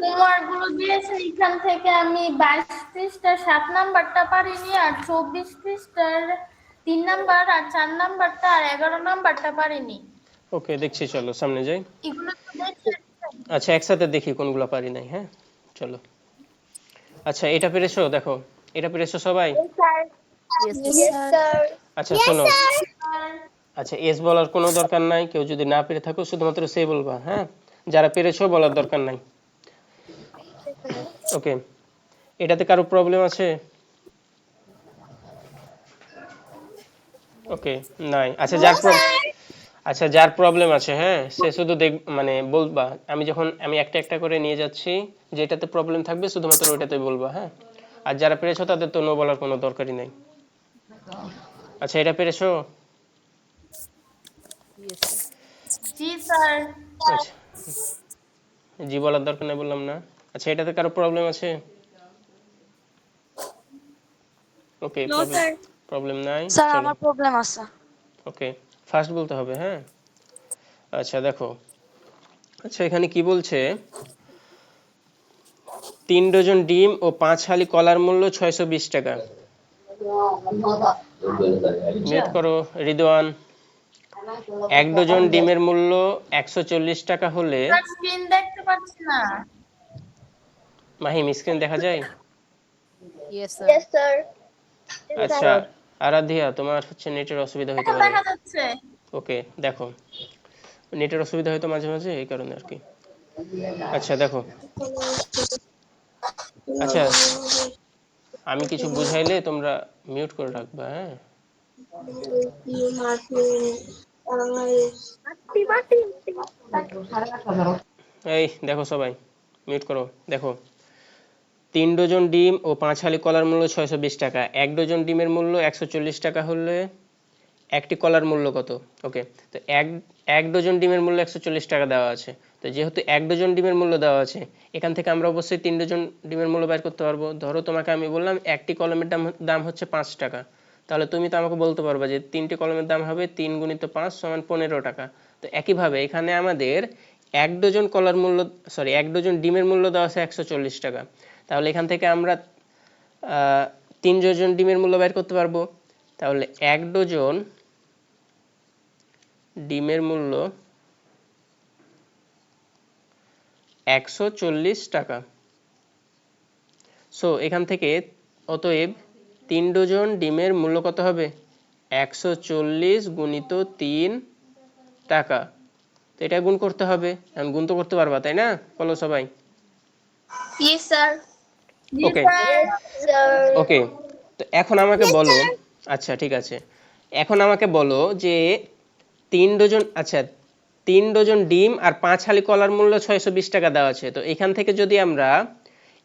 Homework গুলো দিয়েছে এখান থেকে আমি 22 পৃষ্ঠার 7 নাম্বারটা পারিনি, আর 24 পৃষ্ঠার 3 নাম্বার আর 4 নাম্বারটা আর 11 নাম্বারটা পারিনি। ওকে, দেখছি, চলো সামনে যাই। এগুলো তো দেখে আচ্ছা, একসাথে দেখি কোনগুলো পারি নাই। হ্যাঁ, চলো। আচ্ছা, এটা পেরেছো? দেখো, এটা পেরেছো সবাই? Yes, sir. আচ্ছা, শোনো। আচ্ছা, এস বলার কোনো দরকার নাই। কেউ যদি না পেরে থাকো শুধুমাত্র সে বলবা। হ্যাঁ, যারা পেরেছো বলার দরকার নাই। ওকে, এটাতে কারো প্রবলেম আছে? ওকে, নাই। আচ্ছা, যার প্রবলেম আছে, হ্যাঁ, সে শুধু মানে বলবা। আমি একটা একটা করে নিয়ে যাচ্ছি, যেটাতে প্রবলেম থাকবে শুধুমাত্র ওইটাতে বলবা। হ্যাঁ, আর যারা পেরেছো তাদের তো নো বলার কোনো দরকারই নাই। আচ্ছা, এটা পেরেছো? Yes, sir. জি স্যার। আচ্ছা, জি বলার দরকার নেই বললাম না? আচ্ছা, এটাতে কারো প্রবলেম আছে? ওকে, প্রবলেম নাই। Sir, চলো। আমার প্রবলেম আছে। ওকে, ফার্স্ট বলতে হবে। হ্যাঁ, আচ্ছা দেখো। আচ্ছা, এখানে কি বলছে? 3 ডজন ডিম ও 5 হালি কলার মূল্য 620 টাকা। মিউট করো রিদওয়ান। 1 ডজন ডিমের মূল্য 140 টাকা হলে, স্যার স্ক্রিন দেখতে পাচ্ছি না। মাহিম স্ক্রিন দেখা যায়? Yes, sir. আচ্ছা, আরাধিয়া তোমার হচ্ছে নেটের অসুবিধা হতে এখন পারে। দেখা যাচ্ছে। ওকে, দেখো, নেটের অসুবিধা হয়তো মাঝে মাঝে, এই কারণে আর কি। আচ্ছা দেখো। আচ্ছা, আমি কিছু বুঝাইলে তোমরা মিউট করে রাখবা। হ্যাঁ, এই দেখো সবাই, মিউট করো। দেখো, 3 ডজন ডিম ও 5 হালি কলার মূল্য 620 টাকা। 1 ডজন ডিমের মূল্য 140 টাকা হলে একটি কলার মূল্য কত? ওকে, তো এক ডজন ডিমের মূল্য 140 টাকা দেওয়া আছে। তো যেহেতু 1 ডজন ডিমের মূল্য দেওয়া আছে, এখান থেকে আমরা অবশ্যই 3 ডজন ডিমের মূল্য বের করতে পারবো। ধরো তোমাকে আমি বললাম একটি কলমের দাম হচ্ছে 5 টাকা, তাহলে তুমি তো আমাকে বলতে পারবা যে 3টি কলমের দাম হবে 3 গুণিত 5 সমান 15 টাকা। তো একইভাবে এখানে আমাদের 1 ডজন কলার মূল্য, সরি, 1 ডজন ডিমের মূল্য দেওয়া আছে 140 টাকা। তাহলে এখান থেকে আমরা 3 ডজন ডিমের মূল্য বের করতে পারবো। তাহলে 1 ডজন ডিমের মূল্য 140 টাকা। সো এখান থেকে অতএব 3 ডজন ডিমের মূল্য কত হবে? 140 গুণিত 3 টাকা। তো এটা গুণ করতে হবে। এখন গুণ তো করতে পারবা, তাই না? বলো সবাই। Yes, sir. জি ওকে, স্যার। ওকে, তো এখন আমাকে বলো। আচ্ছা, ঠিক আছে, এখন আমাকে বলো যে 3 ডজন, আচ্ছা, 3 ডজন ডিম আর 5 হালি কলার মূল্য 620 টাকা দেওয়া আছে। তো এখান থেকে যদি আমরা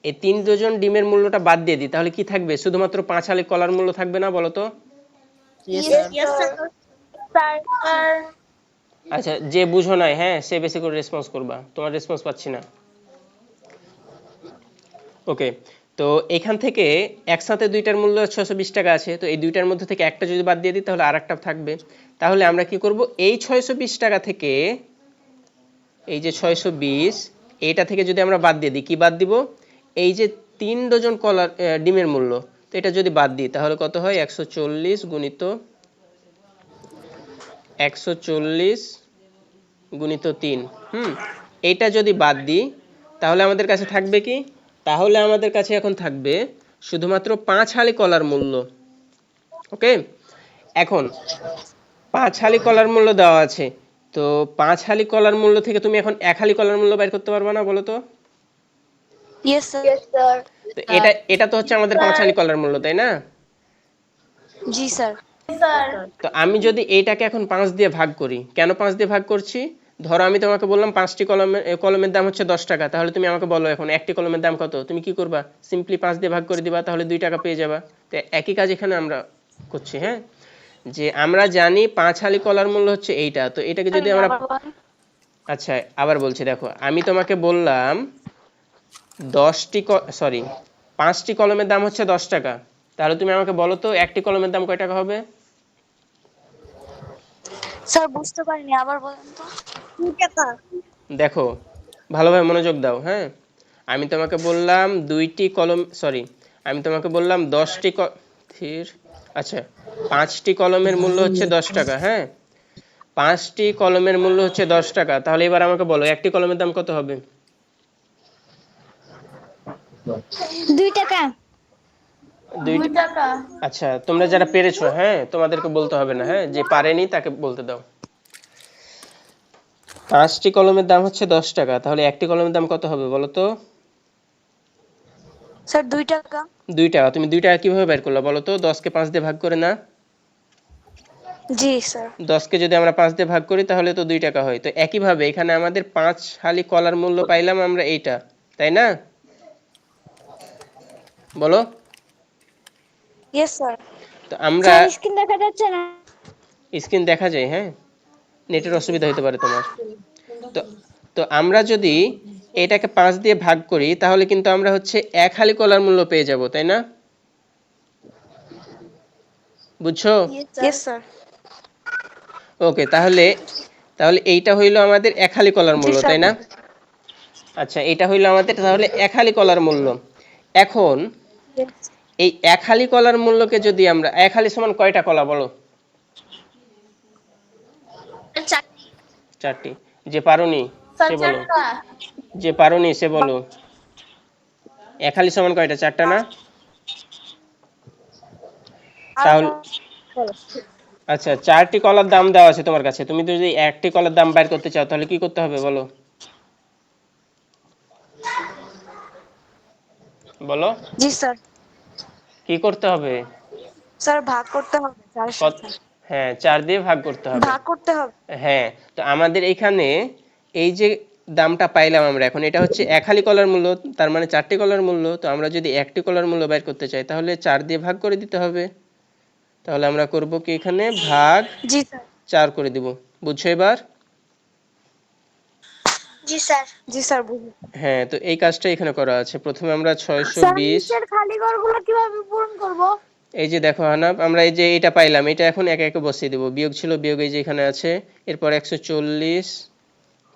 এই 3 ডজন ডিমের মূল্যটা বাদ দিয়ে দিই, তাহলে কি থাকবে? শুধুমাত্র 5 হালি কলার মূল্য থাকবে না, বলো তো? Yes, sir. স্যার আচ্ছা, যে বুঝো নাই, হ্যাঁ, সে বেশি করে রেসপন্স করবা, তোমার রেসপন্স পাচ্ছি না। ওকে, তো এখান থেকে একসাথে দুইটার মূল্য 620 টাকা আছে। তো এই দুইটার মধ্যে থেকে একটা যদি বাদ দিয়ে দিই তাহলে আর একটা থাকবে। তাহলে আমরা কি করব? এই 620 টাকা থেকে, এই যে 620, এইটা থেকে যদি আমরা বাদ দিয়ে দিই, কি বাদ দিব? এই যে 3 ডজন কলার ডিমের মূল্য, তো এটা যদি বাদ দিই তাহলে কত হয়? 140 গুণিত 140 গুণিত 3। এইটা যদি বাদ দিই তাহলে আমাদের কাছে থাকবে কি? তাহলে আমাদের কাছে এখন থাকবে শুধুমাত্র 5 হালি কলার মূল্য। ওকে, এখন 5 হালি কলার মূল্য দেওয়া আছে। তো 5 হালি কলার মূল্য থেকে তুমি এখন 1 হালি কলার মূল্য বের করতে পারবে না, বলো তো? Yes, sir. তো এটা এটা তো হচ্ছে আমাদের 5 হালি কলার মূল্য, তাই না? জি, sir. স্যার তো আমি যদি এইটাকে এখন 5 দিয়ে ভাগ করি, কেন 5 দিয়ে ভাগ করছি? ধরো আমি তোমাকে বললাম 5টি কলমের দাম হচ্ছে 10 টাকা, তাহলে তুমি আমাকে বলো এখন একটি কলমের দাম কত? তুমি কি করবা? সিম্পলি 5 দিয়ে ভাগ করে দিবা, তাহলে 2 টাকা পেয়ে যাবা। তো একই কাজ এখানে আমরা করছি। হ্যাঁ, যে আমরা জানি 5 হালি কলার মূল্য হচ্ছে এইটা। তো এটাকে যদি আমরা, আচ্ছা আবার বলছি, দেখো আমি তোমাকে বললাম 5টি কলমের দাম হচ্ছে 10 টাকা, তাহলে তুমি আমাকে বলো তো একটি কলমের দাম কয় টাকা হবে? স্যার বুঝতে পারিনি, আবার বলেন তো। দেখো, ভালোভাবে মনোযোগ দাও। হ্যাঁ, আমি তোমাকে বললাম 2টি কলম, সরি, আমি তোমাকে বললাম 10টি ধীর, আচ্ছা 5টি কলমের মূল্য হচ্ছে 10 টাকা, হ্যাঁ 5টি কলমের মূল্য হচ্ছে 10 টাকা। তাহলে এবার আমাকে বলো একটি কলমের দাম কত হবে? 2 টাকা। 2 টাকা। আচ্ছা তোমরা যারা পেরেছো, হ্যাঁ তোমাদেরকে বলতে হবে না, হ্যাঁ যে পারেনি তাকে বলতে দাও। 5টি কলমের দাম হচ্ছে 10 টাকা, তাহলে একটি কলমের দাম কত হবে বলো তো? স্যার 2 টাকা। 2 টাকা। তুমি 2 টাকা কিভাবে বের করলা বলো তো? 10কে 5 দিয়ে ভাগ করে না? জি স্যার। 10কে যদি আমরা 5 দিয়ে ভাগ করি তাহলে তো 2 টাকা হয়। তো একইভাবে এখানে আমাদের 5 হালি কলার মূল্য পাইলাম আমরা এইটা, তাই না? বলো। Yes sir. তো আমরা স্যার স্ক্রিন দেখা যাচ্ছে না। স্ক্রিন দেখা যায়, হ্যাঁ নেটের অসুবিধা হতে পারে তোমার। তো তো আমরা যদি এটাকে 5 দিয়ে ভাগ করি তাহলে কিন্তু আমরা হচ্ছে 1 হালি কলার মূল্য পেয়ে যাব, তাই না? বুঝছো? Yes sir. ওকে, তাহলে তাহলে এইটা হইলো আমাদের 1 হালি কলার জি মূল্য, স্যার। তাই না? আচ্ছা এটা হইলো আমাদের তাহলে 1 হালি কলার মূল্য। এখন এই 1 হালি কলার মূল্যকে যদি আমরা 1 হালি সমান কয়টা কলা বলো? 4টি। যে পারোনি স্যার সে বলো। 4টা। যে পারোনি সে বলো। 1 হালি সমান কয়টা? 4টা না? তাহলে আচ্ছা 4টি কলার দাম দেওয়া আছে তোমার কাছে, তুমি যদি একটি কলার দাম বাইর করতে চাও তাহলে কি করতে হবে বলো? বলো জি স্যার। কি করতে হবে? স্যার ভাগ করতে হবে 4 এর কত? সাথে। হ্যাঁ 4 দিয়ে ভাগ করতে হবে। ভাগ করতে হবে। হ্যাঁ, তো আমাদের এখানে এই যে দামটা পাইলাম আমরা, এখন এটা হচ্ছে 1 হালি কলার মূল্য, তার মানে 4টি কলার মূল্য। তো আমরা যদি একটি কলার মূল্য বের করতে চাই তাহলে 4 দিয়ে ভাগ করে দিতে হবে। তাহলে আমরা করব কি এখানে ভাগ জি স্যার। 4 করে দিব। বুঝছো এবার? জি স্যার। জি স্যার বুঝলাম। হ্যাঁ, তো এই কাজটা এখানে করা আছে। প্রথমে আমরা স্যার 620, নিচের খালি ঘরগুলো কিভাবে পূরণ করব? এই যে দেখো হানাফ, আমরা এই যে এটা পাইলাম, এটা এখন একে একে বসিয়ে দেব। বিয়োগ ছিল বিয়োগ এই যে এখানে আছে, এরপর 140,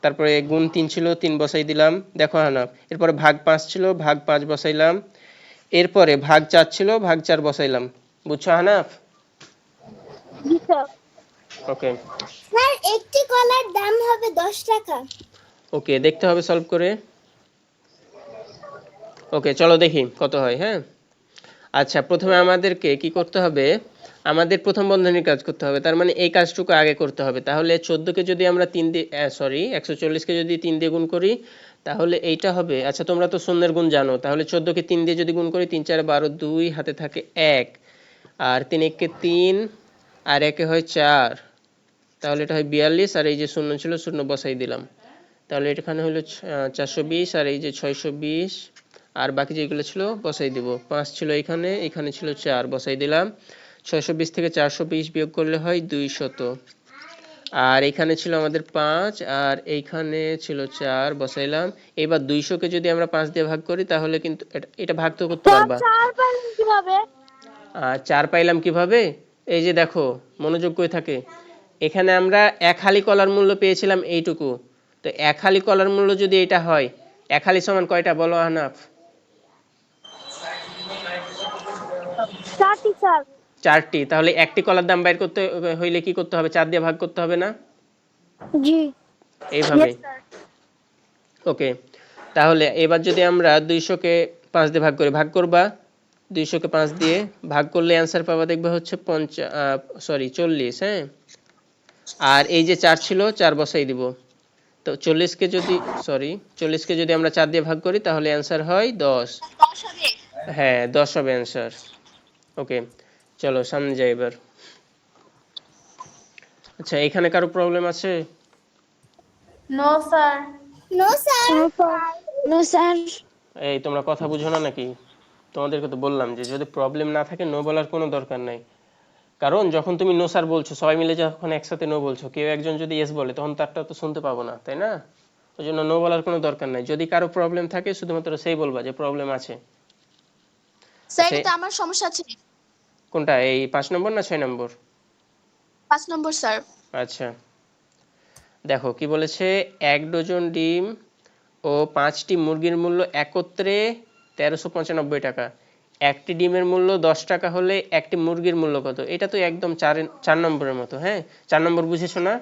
তারপরে গুণ 3 ছিল 3 বসাই দিলাম, দেখো হানাফ। এরপরে ভাগ 5 ছিল ভাগ 5 বসাইলাম, এরপরে ভাগ 4 ছিল ভাগ 4 বসাইলাম। বুঝছো হানাফ? জি স্যার। ওকে। স্যার একটি কলার দাম হবে 10 টাকা। ওকে দেখতে হবে সলভ করে। ওকে চলো দেখি কত হয়। হ্যাঁ আচ্ছা প্রথমে আমাদেরকে কি করতে হবে? আমাদের প্রথম বন্ধনীর কাজ করতে হবে, তার মানে এই কাজটুকু আগে করতে হবে। তাহলে 14কে যদি আমরা 3 দিয়ে, সরি 140কে যদি 3 দিয়ে গুণ করি তাহলে এইটা হবে। আচ্ছা তোমরা তো শূন্যের গুণ জানো, তাহলে 14কে 3 দিয়ে যদি গুণ করি 3 4 12, 2 হাতে থাকে 1, আর 3 1 3, আর একে হয় 4, তাহলে এটা হয় 42, আর এই যে শূন্য ছিল শূন্য বসাই দিলাম। তাহলে এখানে হলো 420, আর এই যে 620, আর বাকি যেগুলো ছিল বসাই দিব। 5 ছিল এখানে, এখানে ছিল 4 বসাই দিলাম। 620 থেকে 420 বিয়োগ করলে হয় 200, আর এখানে ছিল আমাদের 5, আর এইখানে ছিল 4 বসাইলাম। এবার 200কে যদি আমরা 5 দিয়ে ভাগ করি তাহলে কিন্তু এটা ভাগ তো করতে স্যার পারবা। 4 পাইলেন কিভাবে? আর 4 পাইলাম কিভাবে? এই যে দেখো মনোযোগ কই থাকে, এখানে আমরা 1 হালি কলার মূল্য পেয়েছিলাম এইটুকু। তো 1 হালি কলার মূল্য যদি এটা হয়, 1 হালি সমান কয়টা বলো আহনাফ? 4টি স্যার। 4টি। তাহলে একটি কলার দাম বাইর করতে হইলে কি করতে হবে? 4 দিয়ে ভাগ করতে হবে না? জি। এইভাবে। Yes sir. ওকে, তাহলে এবার যদি আমরা 200কে 5 দিয়ে ভাগ করি, ভাগ করবা 200কে 5 দিয়ে ভাগ করলে অ্যান্সার পাবা দেখবে হচ্ছে 40। হ্যাঁ, আর এই যে 4 ছিল 4 বসাই দিব। তো 40কে যদি, সরি 40কে যদি আমরা 4 দিয়ে ভাগ করি তাহলে অ্যান্সার হয় 10। 10 হবে। হ্যাঁ 10 হবে অ্যান্সার। ওকে চলো সামনে যাই এবার। আচ্ছা এখানে কারো প্রবলেম আছে? No sir. No sir. No sir. এই তোমরা কথা বুঝো না নাকি? তোমাদেরকে তো বললাম যে যদি প্রবলেম না থাকে নো বলার কোনো দরকার নাই। কারণ যখন তুমি নো স্যার বলছো, সবাই মিলে যখন একসাথে নো বলছো, কেউ একজন যদি ইয়েস বলে তখন তারটা তো শুনতে পাবো না, তাই না? ওই জন্য নো বলার কোনো দরকার নাই। যদি কারো প্রবলেম থাকে শুধুমাত্র সেই বলবা যে প্রবলেম আছে। স্যার আচ্ছা এটা আমার সমস্যা আছে। কোনটা, এই 5 নম্বর না 6 নম্বর? 5 নম্বর স্যার। আচ্ছা দেখো কি বলেছে, 1 ডজন ডিম ও ও 5টি মুরগির মূল্য একত্রে 1395 টাকা। একটি ডিমের মূল্য 10 টাকা হলে একটি মুরগির মূল্য কত? এটা তো একদম 4 নম্বরের মতো। হ্যাঁ, 4 নম্বর বুঝেছো না?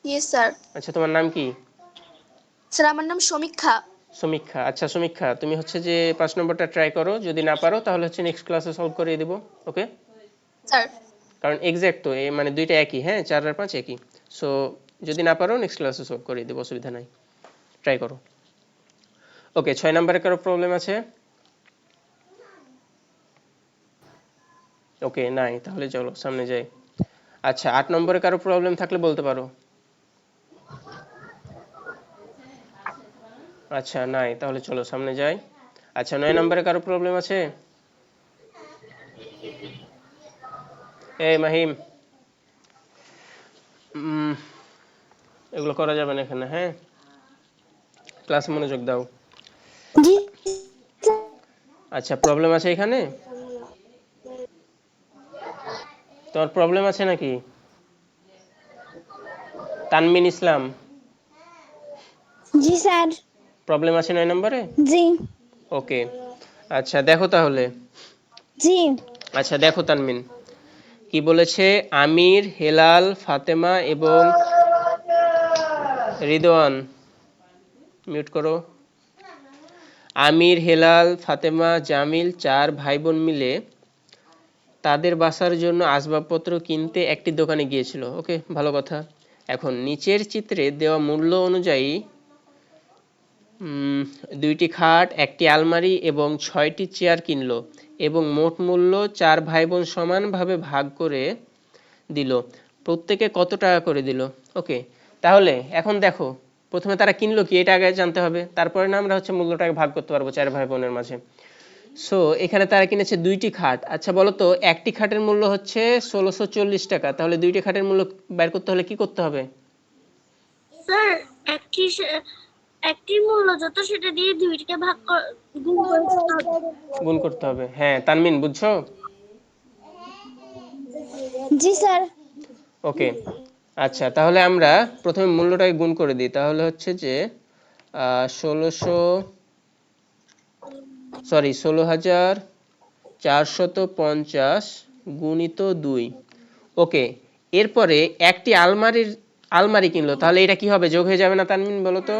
Yes sir. আচ্ছা, তোমার নাম কি? স্যার আমার নাম সমীক্ষা। সমীক্ষা। আচ্ছা সমীক্ষা, তুমি হচ্ছে যে 5 নম্বরটা ট্রাই করো, যদি না পারো তাহলে হচ্ছে নেক্সট ক্লাসে সলভ করে দেবো। ওকে, স্যার কারণ এক্সাক্ট তো মানে দুইটা একই। হ্যাঁ, 4 আর 5 একই। সো যদি না পারো নেক্সট ক্লাসে সলভ করে দেবো, অসুবিধা নাই, ট্রাই করো। ওকে, 6 নম্বরে কারো প্রবলেম আছে? ওকে, নাই, তাহলে চলো সামনে যাই। আচ্ছা, 8 নম্বরে কারো প্রবলেম থাকলে বলতে পারো। আচ্ছা, নাই, তাহলে চলো সামনে যাই। আচ্ছা, 9 নম্বরে কারো প্রবলেম আছে? এই মাহিম, এগুলো করা যাবে না এখানে। হ্যাঁ, ক্লাসে মনোযোগ দাও। জি আচ্ছা, প্রবলেম আছে এখানে? তোমার প্রবলেম আছে নাকি? তানমিন ইসলাম, জি স্যার। প্রবলেম আছে 9 নম্বরে? জি ওকে, আচ্ছা দেখো তাহলে। জি আচ্ছা দেখো তানমিন, কি বলেছে? আমির, হেলাল, ফাতেমা এবং রিদওয়ান, মিউট করো। আমির, হেলাল, ফাতেমা, জামিল 4 ভাই বোন মিলে তাদের বাসার জন্য আসবাবপত্র কিনতে একটি দোকানে গিয়েছিল। ওকে, ভালো কথা। এখন নিচের চিত্রে দেওয়া মূল্য অনুযায়ী 2টি খাট, একটি আলমারি এবং 6টি চেয়ার কিনলো এবং মোট মূল্য 4 ভাই বোন সমানভাবে ভাগ করে দিল। প্রত্যেকে কত টাকা করে দিল? ওকে, তাহলে এখন দেখো, প্রথমে তারা কিনলো কি এটা আগে জানতে হবে, তারপরে না আমরা হচ্ছে মূল্যটাকে ভাগ করতে পারবো 4 ভাই বোনের মাঝে। সো এখানে তারা কিনেছে 2টি খাট। আচ্ছা বলো তো, একটি খাটের মূল্য হচ্ছে 1640 টাকা, তাহলে 2টি খাটের মূল্য বের করতে হলে কি করতে হবে? স্যার একটির মূল্য যত সেটা দিয়ে দুইটাকে গুণ করে দিতে হবে। গুণ করতে হবে। হ্যাঁ তানমিন, বুঝছো? জি স্যার। ওকে, আচ্ছা তাহলে আমরা প্রথমে মূল্যটাকে গুণ করে দিই। তাহলে হচ্ছে যে 16,450 গুণিত 2। ওকে, এরপরে একটি আলমারি কিনলো, তাহলে এটা কি হবে? যোগ হয়ে যাবে না তানমিন, বলো তো?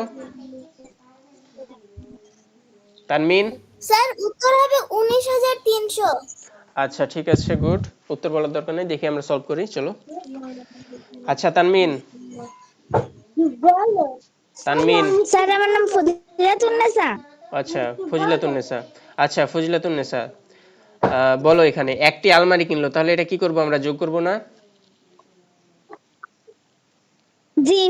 তানমিন, স্যার উত্তর হবে 19,300। আচ্ছা ঠিক আছে, গুড। উত্তর বলার দরকার নেই, দেখি আমরা সলভ করি, চলো। আচ্ছা তানমিন, বলো। তানমিন, স্যার আমার নাম ফজিলাতুন্নেসা। আচ্ছা ফজিলাতুন্নেসা। আচ্ছা ফজিলাতুন্নেসা, বলো এখানে একটি আলমারি কিনলো, তাহলে এটা কি করব আমরা? যোগ করব না? জি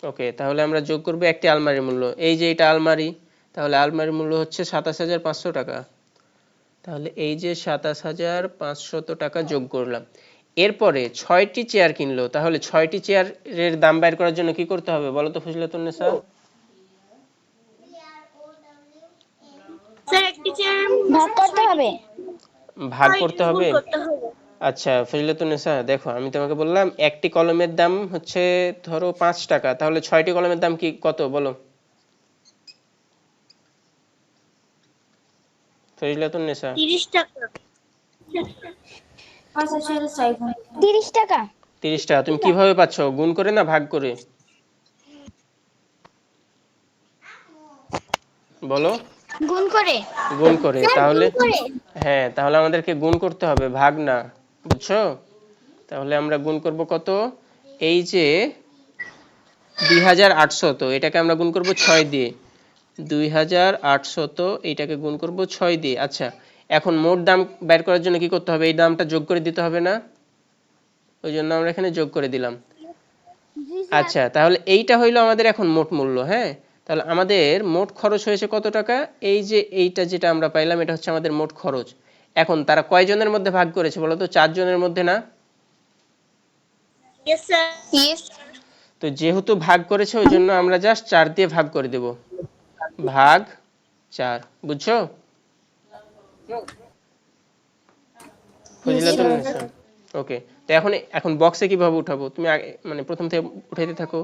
ওকে, তাহলে আমরা যোগ করব একটি আলমারির মূল্য। এই যে এটা আলমারি, তাহলে আলমারির মূল্য হচ্ছে 27,500 টাকা। তাহলে এই যে 27,500 টাকা যোগ করলাম। এরপরে 6টি চেয়ার কিনলো, তাহলে 6টি চেয়ারের দাম বের করার জন্য কি করতে হবে বলো তো ফজিলাতুন্নেসা? স্যার একটি চেয়ারের ভাগ করতে হবে। ভাগ করতে গুণ হবে। করতে হবে। আচ্ছা ফজিলাতুন্নেসা, দেখো আমি তোমাকে বললাম একটি কলমের দাম হচ্ছে ধরো 5 টাকা, তাহলে 6টি কলমের দাম কি কত বলো ফজিলাতুন্নেসা? 30 টাকা। 30 টাকা। 30 টাকা। তুমি কিভাবে পাচ্ছ, গুণ করে না ভাগ করে? বলো। গুণ করে। গুণ করে, স্যার তাহলে গুণ করে। হ্যাঁ, তাহলে আমাদেরকে গুণ করতে হবে, ভাগ না, বুঝছো? তাহলে আমরা গুণ করব কত? এই যে 2800, তো এটাকে আমরা গুণ করব 6 দিয়ে। 2800, এইটাকে গুণ করব 6 দিয়ে। আচ্ছা, এখন মোট দাম বের করার জন্য কি করতে হবে? এই দামটা যোগ করে দিতে হবে না? ওই জন্য আমরা এখানে যোগ করে দিলাম। জি স্যার। আচ্ছা, তাহলে এইটা হইলো আমাদের এখন মোট মূল্য। হ্যাঁ, তাহলে আমাদের মোট খরচ হয়েছে কত টাকা? এই যে এইটা যেটা আমরা পাইলাম, এটা হচ্ছে আমাদের মোট খরচ। এখন তারা কয়জনের মধ্যে ভাগ করেছে বলো তো? 4 জনের মধ্যে না? Yes sir. ইয়েস। তো যেহেতু ভাগ করেছে, ওই জন্য আমরা জাস্ট 4 দিয়ে ভাগ করে দেব। ভাগ 4, বুঝছো? ফজিলাতুন্নেসা, ওকে। তো এখন বক্সে কিভাবে উঠাবো? তুমি মানে প্রথম থেকে উঠাইতে থাকো।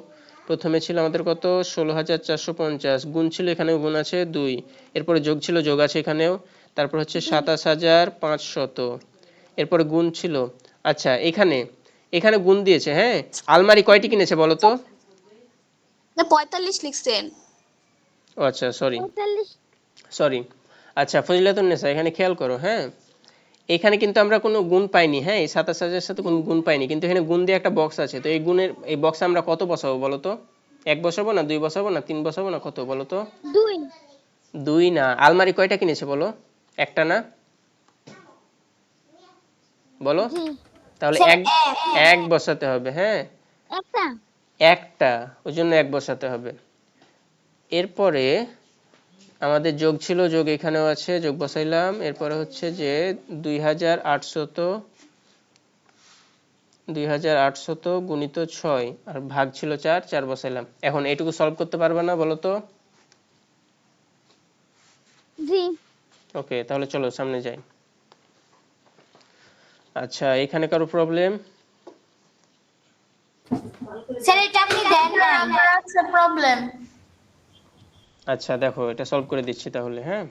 প্রথমে ছিল আমাদের কত 16,450, গুণ ছিল এখানেও গুণ আছে 2, এরপরে যোগ ছিল যোগ আছে এখানেও, তারপর হচ্ছে 27,500, এরপরে গুণ ছিল। আচ্ছা এখানে এখানে গুণ দিয়েছে, হ্যাঁ। আলমারি কয়টি কিনেছে বলো তো? না 45 লিখছেন। ও আচ্ছা সরি 45 সরি। আচ্ছা ফজিলাতুন্নেসা এখানে খেয়াল করো, হ্যাঁ। এখানে কিন্তু আমরা কোনো গুণ পাইনি, হ্যাঁ, এই 27,000 সাথে কোনো গুণ পাইনি, কিন্তু এখানে গুণ দিয়ে একটা বক্স আছে, তো এই গুণের এই বক্সে আমরা কত বসাবো বলো তো? 1 বসাবো না 2 বসাবো না 3 বসাবো না কত বলো তো? 2 2 না। আলমারি কয়টা কিনেছে বলো? একটা না? বলো। জি তাহলে এক এক বসাতে হবে, হ্যাঁ। একটা একটা, ওই জন্য 1 বসাতে হবে। এরপরে আমাদের যোগ ছিল, যোগ এখানেও আছে, যোগ বসাইলাম। এরপরে হচ্ছে যে 2,800 গুণিত 6 আর ভাগ ছিল 4, 4 বসাইলাম। এখন এইটুকু সলভ করতে পারবে না বলো তো? জি ওকে, তাহলে চলো সামনে যাই। আচ্ছা এখানে কারো প্রবলেম? স্যার এটা আপনি দেন না আমার আছে প্রবলেম। আচ্ছা দেখো এটা সলভ করে দিচ্ছি তাহলে, হ্যাঁ।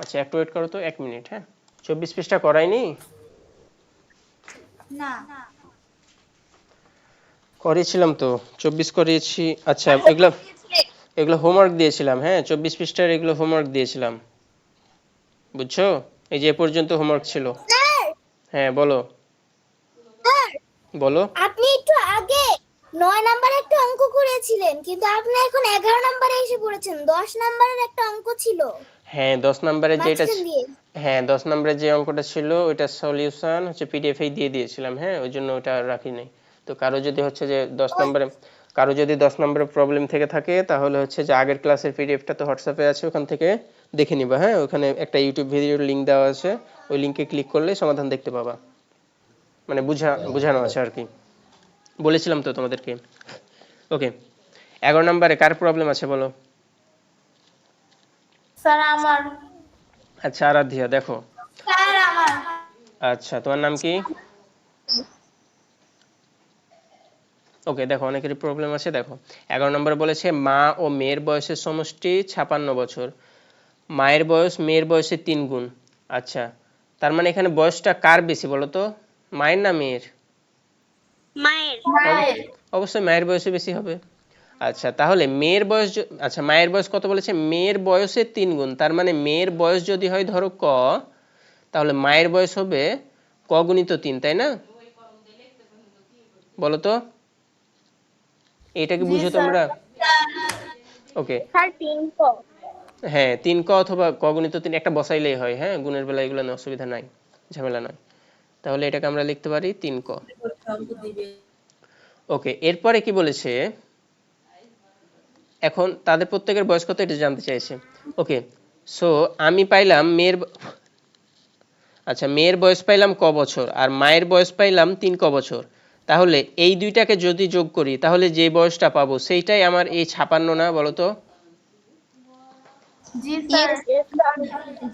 আচ্ছা একটু ওয়েট করো তো 1 মিনিট, হ্যাঁ। 24 পৃষ্ঠা করাইনি? না করিয়েছিলাম তো, 24 করিয়েছি। আচ্ছা এগুলো এগুলো হোমওয়ার্ক দিয়েছিলাম, হ্যাঁ। 24 পৃষ্ঠার এগুলো হোমওয়ার্ক দিয়েছিলাম, বুঝছো? এই যে এ পর্যন্ত হোমওয়ার্ক ছিল। স্যার হ্যাঁ বলো স্যার বলো। আপনি একটু আগে 9 নম্বরে একটা অঙ্ক করেছিলেন কিন্তু আপনি এখন 11 নম্বরে এসে পড়েছেন 10 নম্বরের একটা অঙ্ক ছিল হ্যাঁ 10 নম্বরের যেটা মাঝখান দিয়ে হ্যাঁ 10 নম্বরের যে অঙ্কটা ছিল ওইটা সলিউশন হচ্ছে পিডিএফ এই দিয়ে দিয়েছিলাম, হ্যাঁ, ওই জন্য ওটা রাখি নাই। তো কারো যদি হচ্ছে যে 10 নম্বরে কারো যদি 10 নম্বরের প্রবলেম থেকে থাকে তাহলে হচ্ছে যে আগের ক্লাসের পিডিএফটা তো হোয়াটসঅ্যাপে আছে, ওখান থেকে দেখে নিবা, হ্যাঁ। ওখানে একটা ইউটিউব ভিডিওর লিংক দেওয়া আছে, ওই লিংকে ক্লিক করলে সমাধান দেখতে পাবা, মানে বুঝানো আছে আর কি, বলেছিলাম তো তোমাদেরকে। ওকে 11 নম্বরে কার প্রবলেম আছে বলো? স্যার আমার। আচ্ছা আরাধ্যা দেখো। স্যার আমার। আচ্ছা তোমার নাম কি? ওকে দেখো অনেকেরই প্রবলেম আছে, দেখো 11 নম্বরে বলেছে মা ও মেয়ের বয়সের সমষ্টি 56 বছর, মায়ের বয়স মেয়ের বয়সের 3 গুণ। আচ্ছা তার মানে এখানে বয়সটা কার বেশি বলো তো, মায়ের না মেয়ের? মায়ের। মায়ের। অবশ্যই মায়ের বয়সে বেশি হবে। আচ্ছা তাহলে মেয়ের বয়স আচ্ছা মায়ের বয়স কত বলেছে? মেয়ের বয়সের 3 গুণ, তার মানে মেয়ের বয়স যদি হয় ধরো ক, তাহলে মায়ের বয়স হবে ক গুণিত 3, তাই না? বলো তো এটা কি জি বুঝো স্যার। তোমরা? Okay sir 300। হ্যাঁ 3 ক অথবা ক গুণিত 3 একটা বসাইলেই হয়, হ্যাঁ, গুণের বেলা এগুলো নিয়ে অসুবিধা নাই, ঝামেলা নয়। তাহলে এটাকে আমরা লিখতে পারি 3 ক। ওকে এরপরে কি বলেছে, এখন তাদের প্রত্যেকের বয়স কত এটা জানতে চাইছে। ওকে সো আমি পাইলাম আচ্ছা মেয়ের বয়স পাইলাম ক বছর আর মায়ের বয়স পাইলাম 3 ক বছর, তাহলে এই দুইটাকে যদি যোগ করি তাহলে যে বয়সটা পাবো সেইটাই আমার এই 56 না বলো তো? জি স্যার।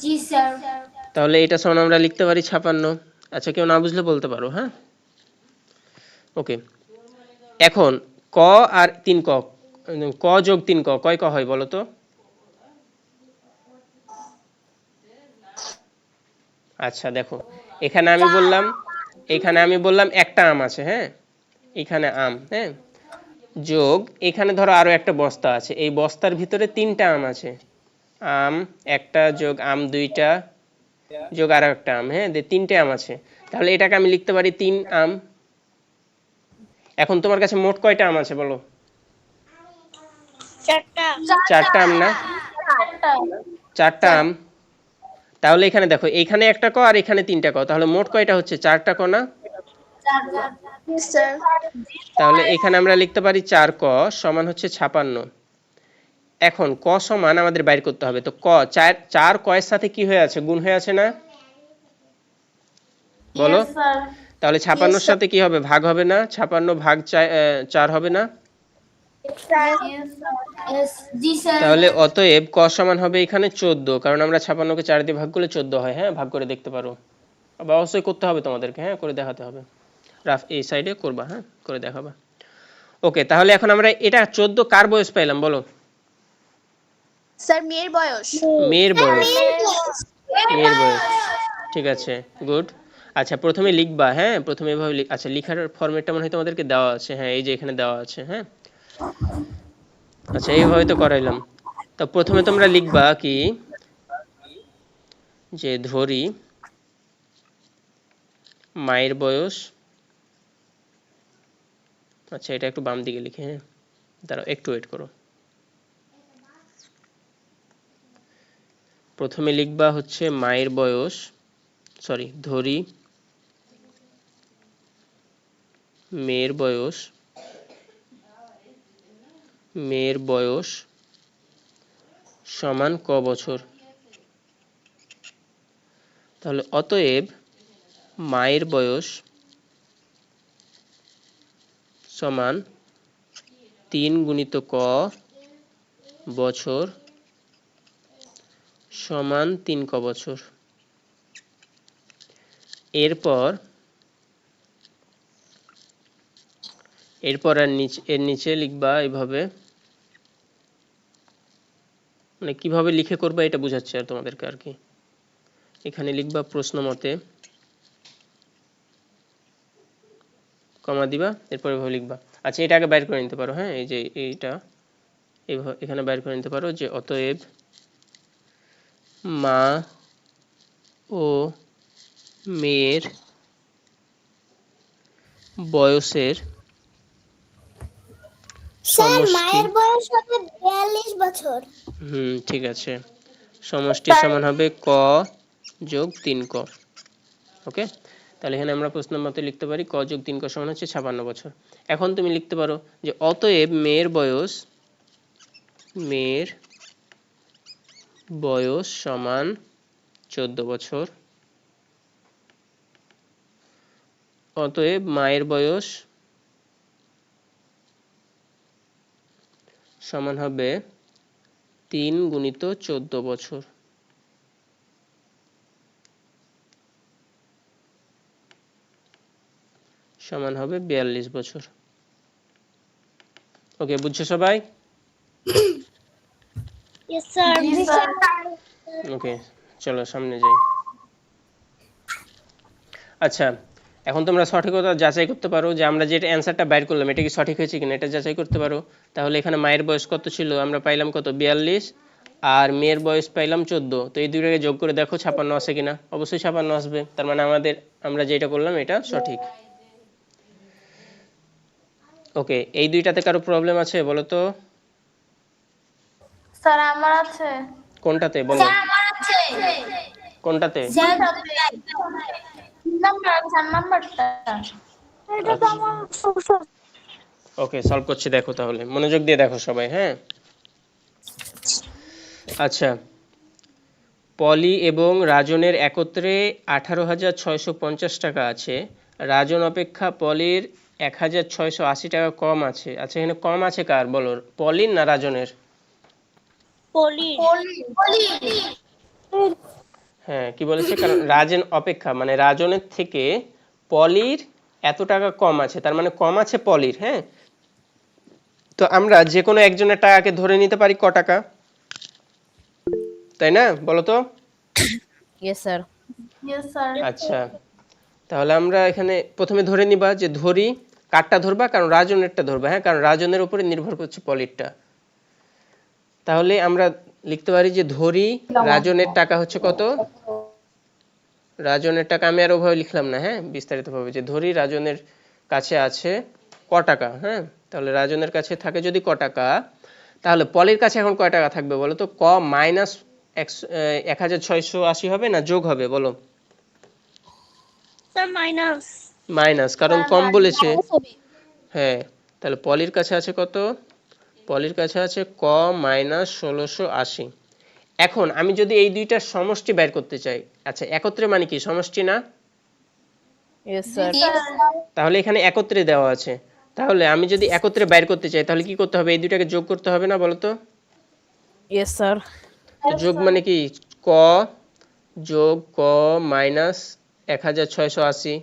জি স্যার তাহলে এটা সমান আমরা লিখতে পারি 56। আচ্ছা কেউ না বুঝলে বলতে পারো, হ্যাঁ। ওকে এখন ক আর 3 ক, ক যোগ 3 ক কয় ক হয় বলো তো? আচ্ছা দেখো এখানে আমি বললাম একটা আম আছে, হ্যাঁ, এখানে আম, হ্যাঁ, যোগ এখানে ধরো আরো একটা বস্তা আছে, এই বস্তার ভিতরে 3টা আম আছে, আম একটা যোগ আম 2টা যোগ আরো একটা আম, হ্যাঁ, 3টে আম আছে, তাহলে এটাকে আমি লিখতে পারি 3 আম। এখন তোমার কাছে মোট কয়টা আম আছে বলো? 4টা। 4টা আম না? চারটা। 4টা আম। তাহলে এখানে দেখো এখানে একটা ক আর এখানে 3টা ক, তাহলে মোট কয়টা হচ্ছে? 4টা ক না? Yes, sir. তাহলে এখানে আমরা লিখতে পারি 4 ক সমান হচ্ছে 56। এখন ক সমান আমাদের বাইর করতে হবে, তো ক 4 ক এর সাথে কি হয়ে আছে? গুণ হয়ে আছে না? বলো। Yes sir. তাহলে 56 এর সাথে কি হবে? ভাগ হবে না? 56 ভাগ 4 হবে না? Yes sir. জি স্যার তাহলে অতএব ক সমান হবে এখানে 14, কারণ আমরা 56 কে 4 দিয়ে ভাগ করলে 14 হয়, হ্যাঁ, ভাগ করে দেখতে পারো, বা অবশ্যই করতে হবে তোমাদেরকে, হ্যাঁ, করে দেখাতে হবে। রাফ এই সাইডে করবা, হ্যাঁ করে দেখাবা। ওকে, তাহলে এখন আমরা এটা 14 কার বয়স পাইলাম বলো? স্যার মেয়ের বয়স। মেয়ের বয়স। মেয়ের মেয়ের বয়স, ঠিক আছে, গুড। আচ্ছা প্রথমে লিখবা, হ্যাঁ প্রথমে এভাবে আচ্ছা লিখার ফরম্যাটটা মনে হয় তোমাদেরকে দেওয়া আছে, হ্যাঁ এই যে এখানে দেওয়া আছে, হ্যাঁ আচ্ছা এইভাবে তো করাইলাম। তো প্রথমে তোমরা লিখবা কি যে ধরি মায়ের বয়স, আচ্ছা এটা একটু বাম দিকে লিখে, হ্যাঁ দাঁড়াও একটু ওয়েট করো। প্রথমে লিখবা হচ্ছে মায়ের বয়স, সরি ধরি মেয়ের বয়স, মেয়ের বয়স সমান ক বছর। তাহলে অতএব মায়ের বয়স সমান 3 গুণিত ক বছর সমান 3 ক বছর। এরপর আর এর নিচে লিখবা এইভাবে, মানে কিভাবে লিখে করবা এটা বোঝাচ্ছি আর তোমাদেরকে আর কি। এখানে লিখবা প্রশ্ন মতে, কমা দিবা, এরপর এভাবে লিখবা। আচ্ছা এটা আগে বাইর করে নিতে পারো, হ্যাঁ এই যে এইটা এখানে বাইর করে নিতে পারো যে অতএব মা ও মেয়ের বয়সের স্যার সমষ্টি, মায়ের বয়স হবে 42 বছর। ঠিক আছে, সমষ্টি সমান হবে ক যোগ 3 ক। ওকে, তাহলে এখানে আমরা প্রশ্ন মতে লিখতে পারি ক যোগ 3 ক সমান হচ্ছে 56 বছর। এখন তুমি লিখতে পারো যে অতএব মেয়ের বয়স সমান 14 বছর, অতএব মায়ের বয়স সমান হবে 3 গুণিত 14 বছর সমান হবে 42 বছর। ওকে, বুঝছো সবাই? Yes, sir. ওকে চলো সামনে যাই। আচ্ছা এখন তোমরা সঠিকতা যাচাই করতে পারো যে আমরা যেটা অ্যান্সারটা বাইর করলাম এটা কি সঠিক হয়েছে কিনা, এটা যাচাই করতে পারো। তাহলে এখানে মায়ের বয়স কত ছিল, আমরা পাইলাম কত 42, আর মেয়ের বয়স পাইলাম 14। তো এই দুইটাকে যোগ করে দেখো 56 আসে কিনা, অবশ্যই 56 আসবে, তার মানে আমরা যেটা করলাম এটা সঠিক। ওকে, এই দুইটাতে কারো প্রবলেম আছে বলো তো? স্যার আমার আছে। কোনটাতে বলো, কোনটাতে? নাম্বার 4 নাম্বারটা। ওকে সলভ করছি, দেখো তাহলে মনোযোগ দিয়ে দেখো সবাই, হ্যাঁ আচ্ছা পলি এবং রাজনের একত্রে 18,650 টাকা আছে, রাজন অপেক্ষা পলির 1,680 টাকা কম আছে। আচ্ছা এখানে কম আছে কার বলো, পলির না রাজনের? Police. হ্যাঁ কি বলেছে, কারণ রাজন অপেক্ষা মানে রাজনের থেকে পলির এত টাকা কম আছে, তার মানে কম আছে পলির। হ্যাঁ তো আমরা যে কোনো একজনের টাকাকে ধরে নিতে পারি ক টাকা, তাই না বলো তো? Yes sir. আচ্ছা তাহলে আমরা এখানে প্রথমে ধরে নিবা যে ধরি, কারটা ধরবা, কারণ রাজনেরটা ধরবা, হ্যাঁ কারণ রাজনের উপরে নির্ভর করছে পলিরটা। তাহলে আমরা লিখতে পারি যে ধরি রাজনের টাকা হচ্ছে কত, রাজনের টাকা আমি আর ওভাবে লিখলাম না, হ্যাঁ বিস্তারিতভাবে, যে ধরি রাজনের কাছে আছে ক টাকা। হ্যাঁ তাহলে রাজনের কাছে থাকে যদি ক টাকা, তাহলে পলির কাছে এখন কয় টাকা থাকবে বলো তো? ক মাইনাস 1,680 হবে না যোগ হবে বলো? Sir, minus. মাইনাস, কারণ কম বলেছে। হ্যাঁ তাহলে পলির কাছে আছে কত, পলির কাছে আছে ক মাইনাস 1680। এখন আমি যদি এই দুইটার সমষ্টি বের করতে চাই, আচ্ছা একত্রে মানে কি সমষ্টি না? তাহলে এখানে একত্রে দেওয়া আছে, তাহলে আমি যদি একত্রে বের করতে চাই তাহলে কি করতে হবে, এই দুইটাকে যোগ করতে হবে না বলো তো? Yes sir. তো যোগ মানে কি ক যোগ ক মাইনাস 1,680,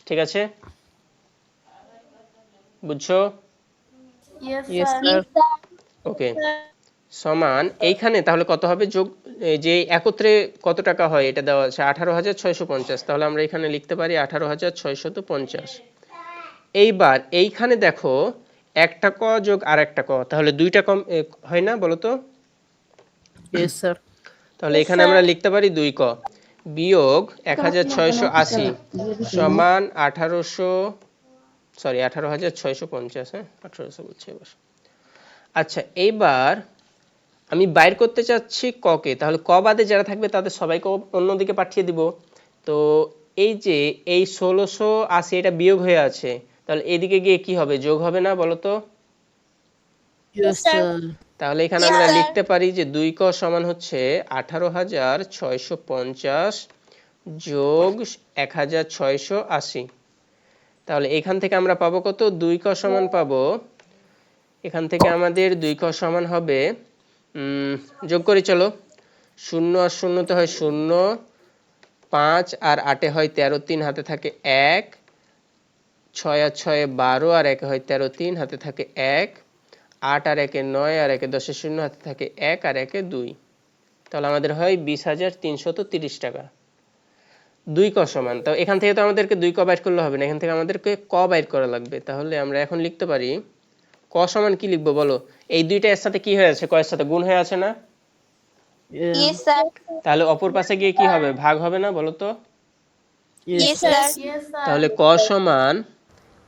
ঠিক আছে? বুঝছো? Yes Yes, sir. sir. ওকে, সমান এইখানে তাহলে কত হবে যোগ, এই যে একত্রে কত টাকা হয় এটা দেওয়া আছে 18,650, তাহলে আমরা এখানে লিখতে পারি 18,650। এইবার এইখানে দেখো একটা ক যোগ আর একটা ক, তাহলে দুইটা কম হয় না বলো তো? Yes, sir. তাহলে এখানে আমরা লিখতে পারি 2 ক বিয়োগ 1680 সমান 18,650। হ্যাঁ 1800 বলছি এবার। আচ্ছা এইবার আমি বাইর করতে চাচ্ছি ককে, তাহলে ক বাদে যারা থাকবে তাদের সবাইকে অন্যদিকে পাঠিয়ে দিব। তো এই যে এই 1680 এটা বিয়োগ হয়ে আছে, তাহলে এদিকে গিয়ে কি হবে, যোগ হবে না বলো তো? Yes, sir. তাহলে এখানে Yes, আমরা sir. লিখতে পারি যে 2 ক সমান হচ্ছে 18,650 যোগ 1680। তাহলে এখান থেকে আমরা পাবো কত, 2 ক সমান পাবো, এখান থেকে আমাদের 2 ক সমান হবে যোগ করি চলো, 0 আর 0 তে হয় 0, 5 আর 8 এ হয় 13, 3 হাতে থাকে 1, 6 আর 6 এ 12 আর 1 এ হয় 13, 3 হাতে থাকে 1, 8 আর 1 এ 9 আর 1 এ 10 এ 0 হাতে থাকে 1 আর 1 এ 2, তাহলে আমাদের হয় 20,330 টাকা। 2 ক সমান, তো এখান থেকে তো আমাদেরকে 2 ক বাইর করলে হবে না, এখান থেকে আমাদেরকে ক বাইর করা লাগবে। তাহলে আমরা এখন লিখতে পারি ক সমান কি লিখবো বলো? এই দুইটা এর সাথে কি হয়ে আছে, কয়ের সাথে গুণ হয়ে আছে না? Yeah. Yes, sir. তাহলে অপর পাশে গিয়ে কি হবে, ভাগ হবে না বলো তো? Yes, Yes, sir. sir. Yes sir. তাহলে ক সমান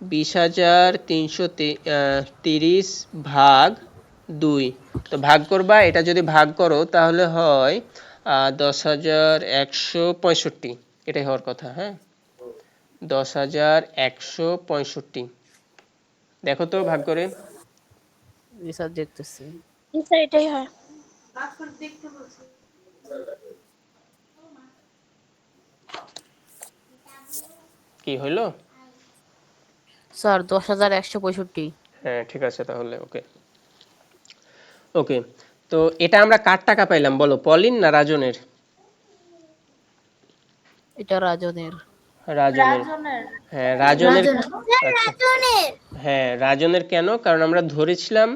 20,330 ভাগ 2। তো ভাগ করবা, এটা যদি ভাগ করো তাহলে হয় 10,165, এটাই হওয়ার কথা। হ্যাঁ 10,165, দেখো তো ভাগ করে। Yes, sir. দেখতেছি। Yes, sir, এটাই হয়। কি হইলো? স্যার 10,165। হ্যাঁ ঠিক আছে তাহলে। ওকে ওকে, তো এটা আমরা কার টাকা পাইলাম বলো, পলিন না রাজনের? এটা রাজনের। রাজনের। রাজনের। হ্যাঁ রাজনের। আচ্ছা রাজনের। হ্যাঁ রাজনের, কেন, কারণ আমরা ধরেছিলাম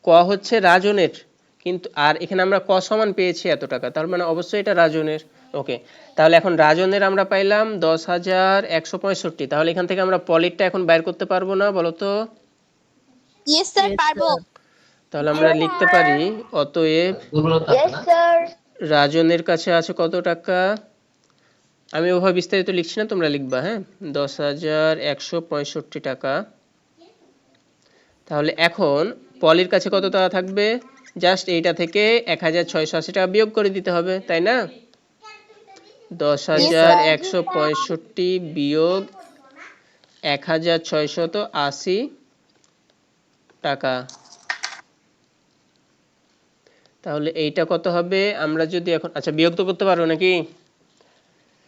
ক হচ্ছে রাজনের, কিন্তু আর এখানে আমরা ক সমান পেয়েছি এত টাকা, তার মানে অবশ্যই এটা রাজনের। ওকে, তাহলে এখন রাজনের আমরা পাইলাম 10,165, তাহলে এখান থেকে আমরা পলিটটা এখন বাইর করতে পারবো না বলো তো? Yes, sir, Yes, পারবো। sir. তাহলে আমরা লিখতে পারি অতএব Yes, sir. রাজনের কাছে আছে কত টাকা, আমি ওভাবে বিস্তারিত লিখছি না, তোমরা লিখবা। হ্যাঁ 10,165 টাকা। তাহলে এখন পলির কাছে কত টাকা থাকবে, জাস্ট এইটা থেকে 1,680 টাকা বিয়োগ করে দিতে হবে, তাই না? 10,165 বিয়োগ 1,680 টাকা, তাহলে এইটা কত হবে, আমরা যদি এখন আচ্ছা বিয়োগ তো করতে পারো নাকি?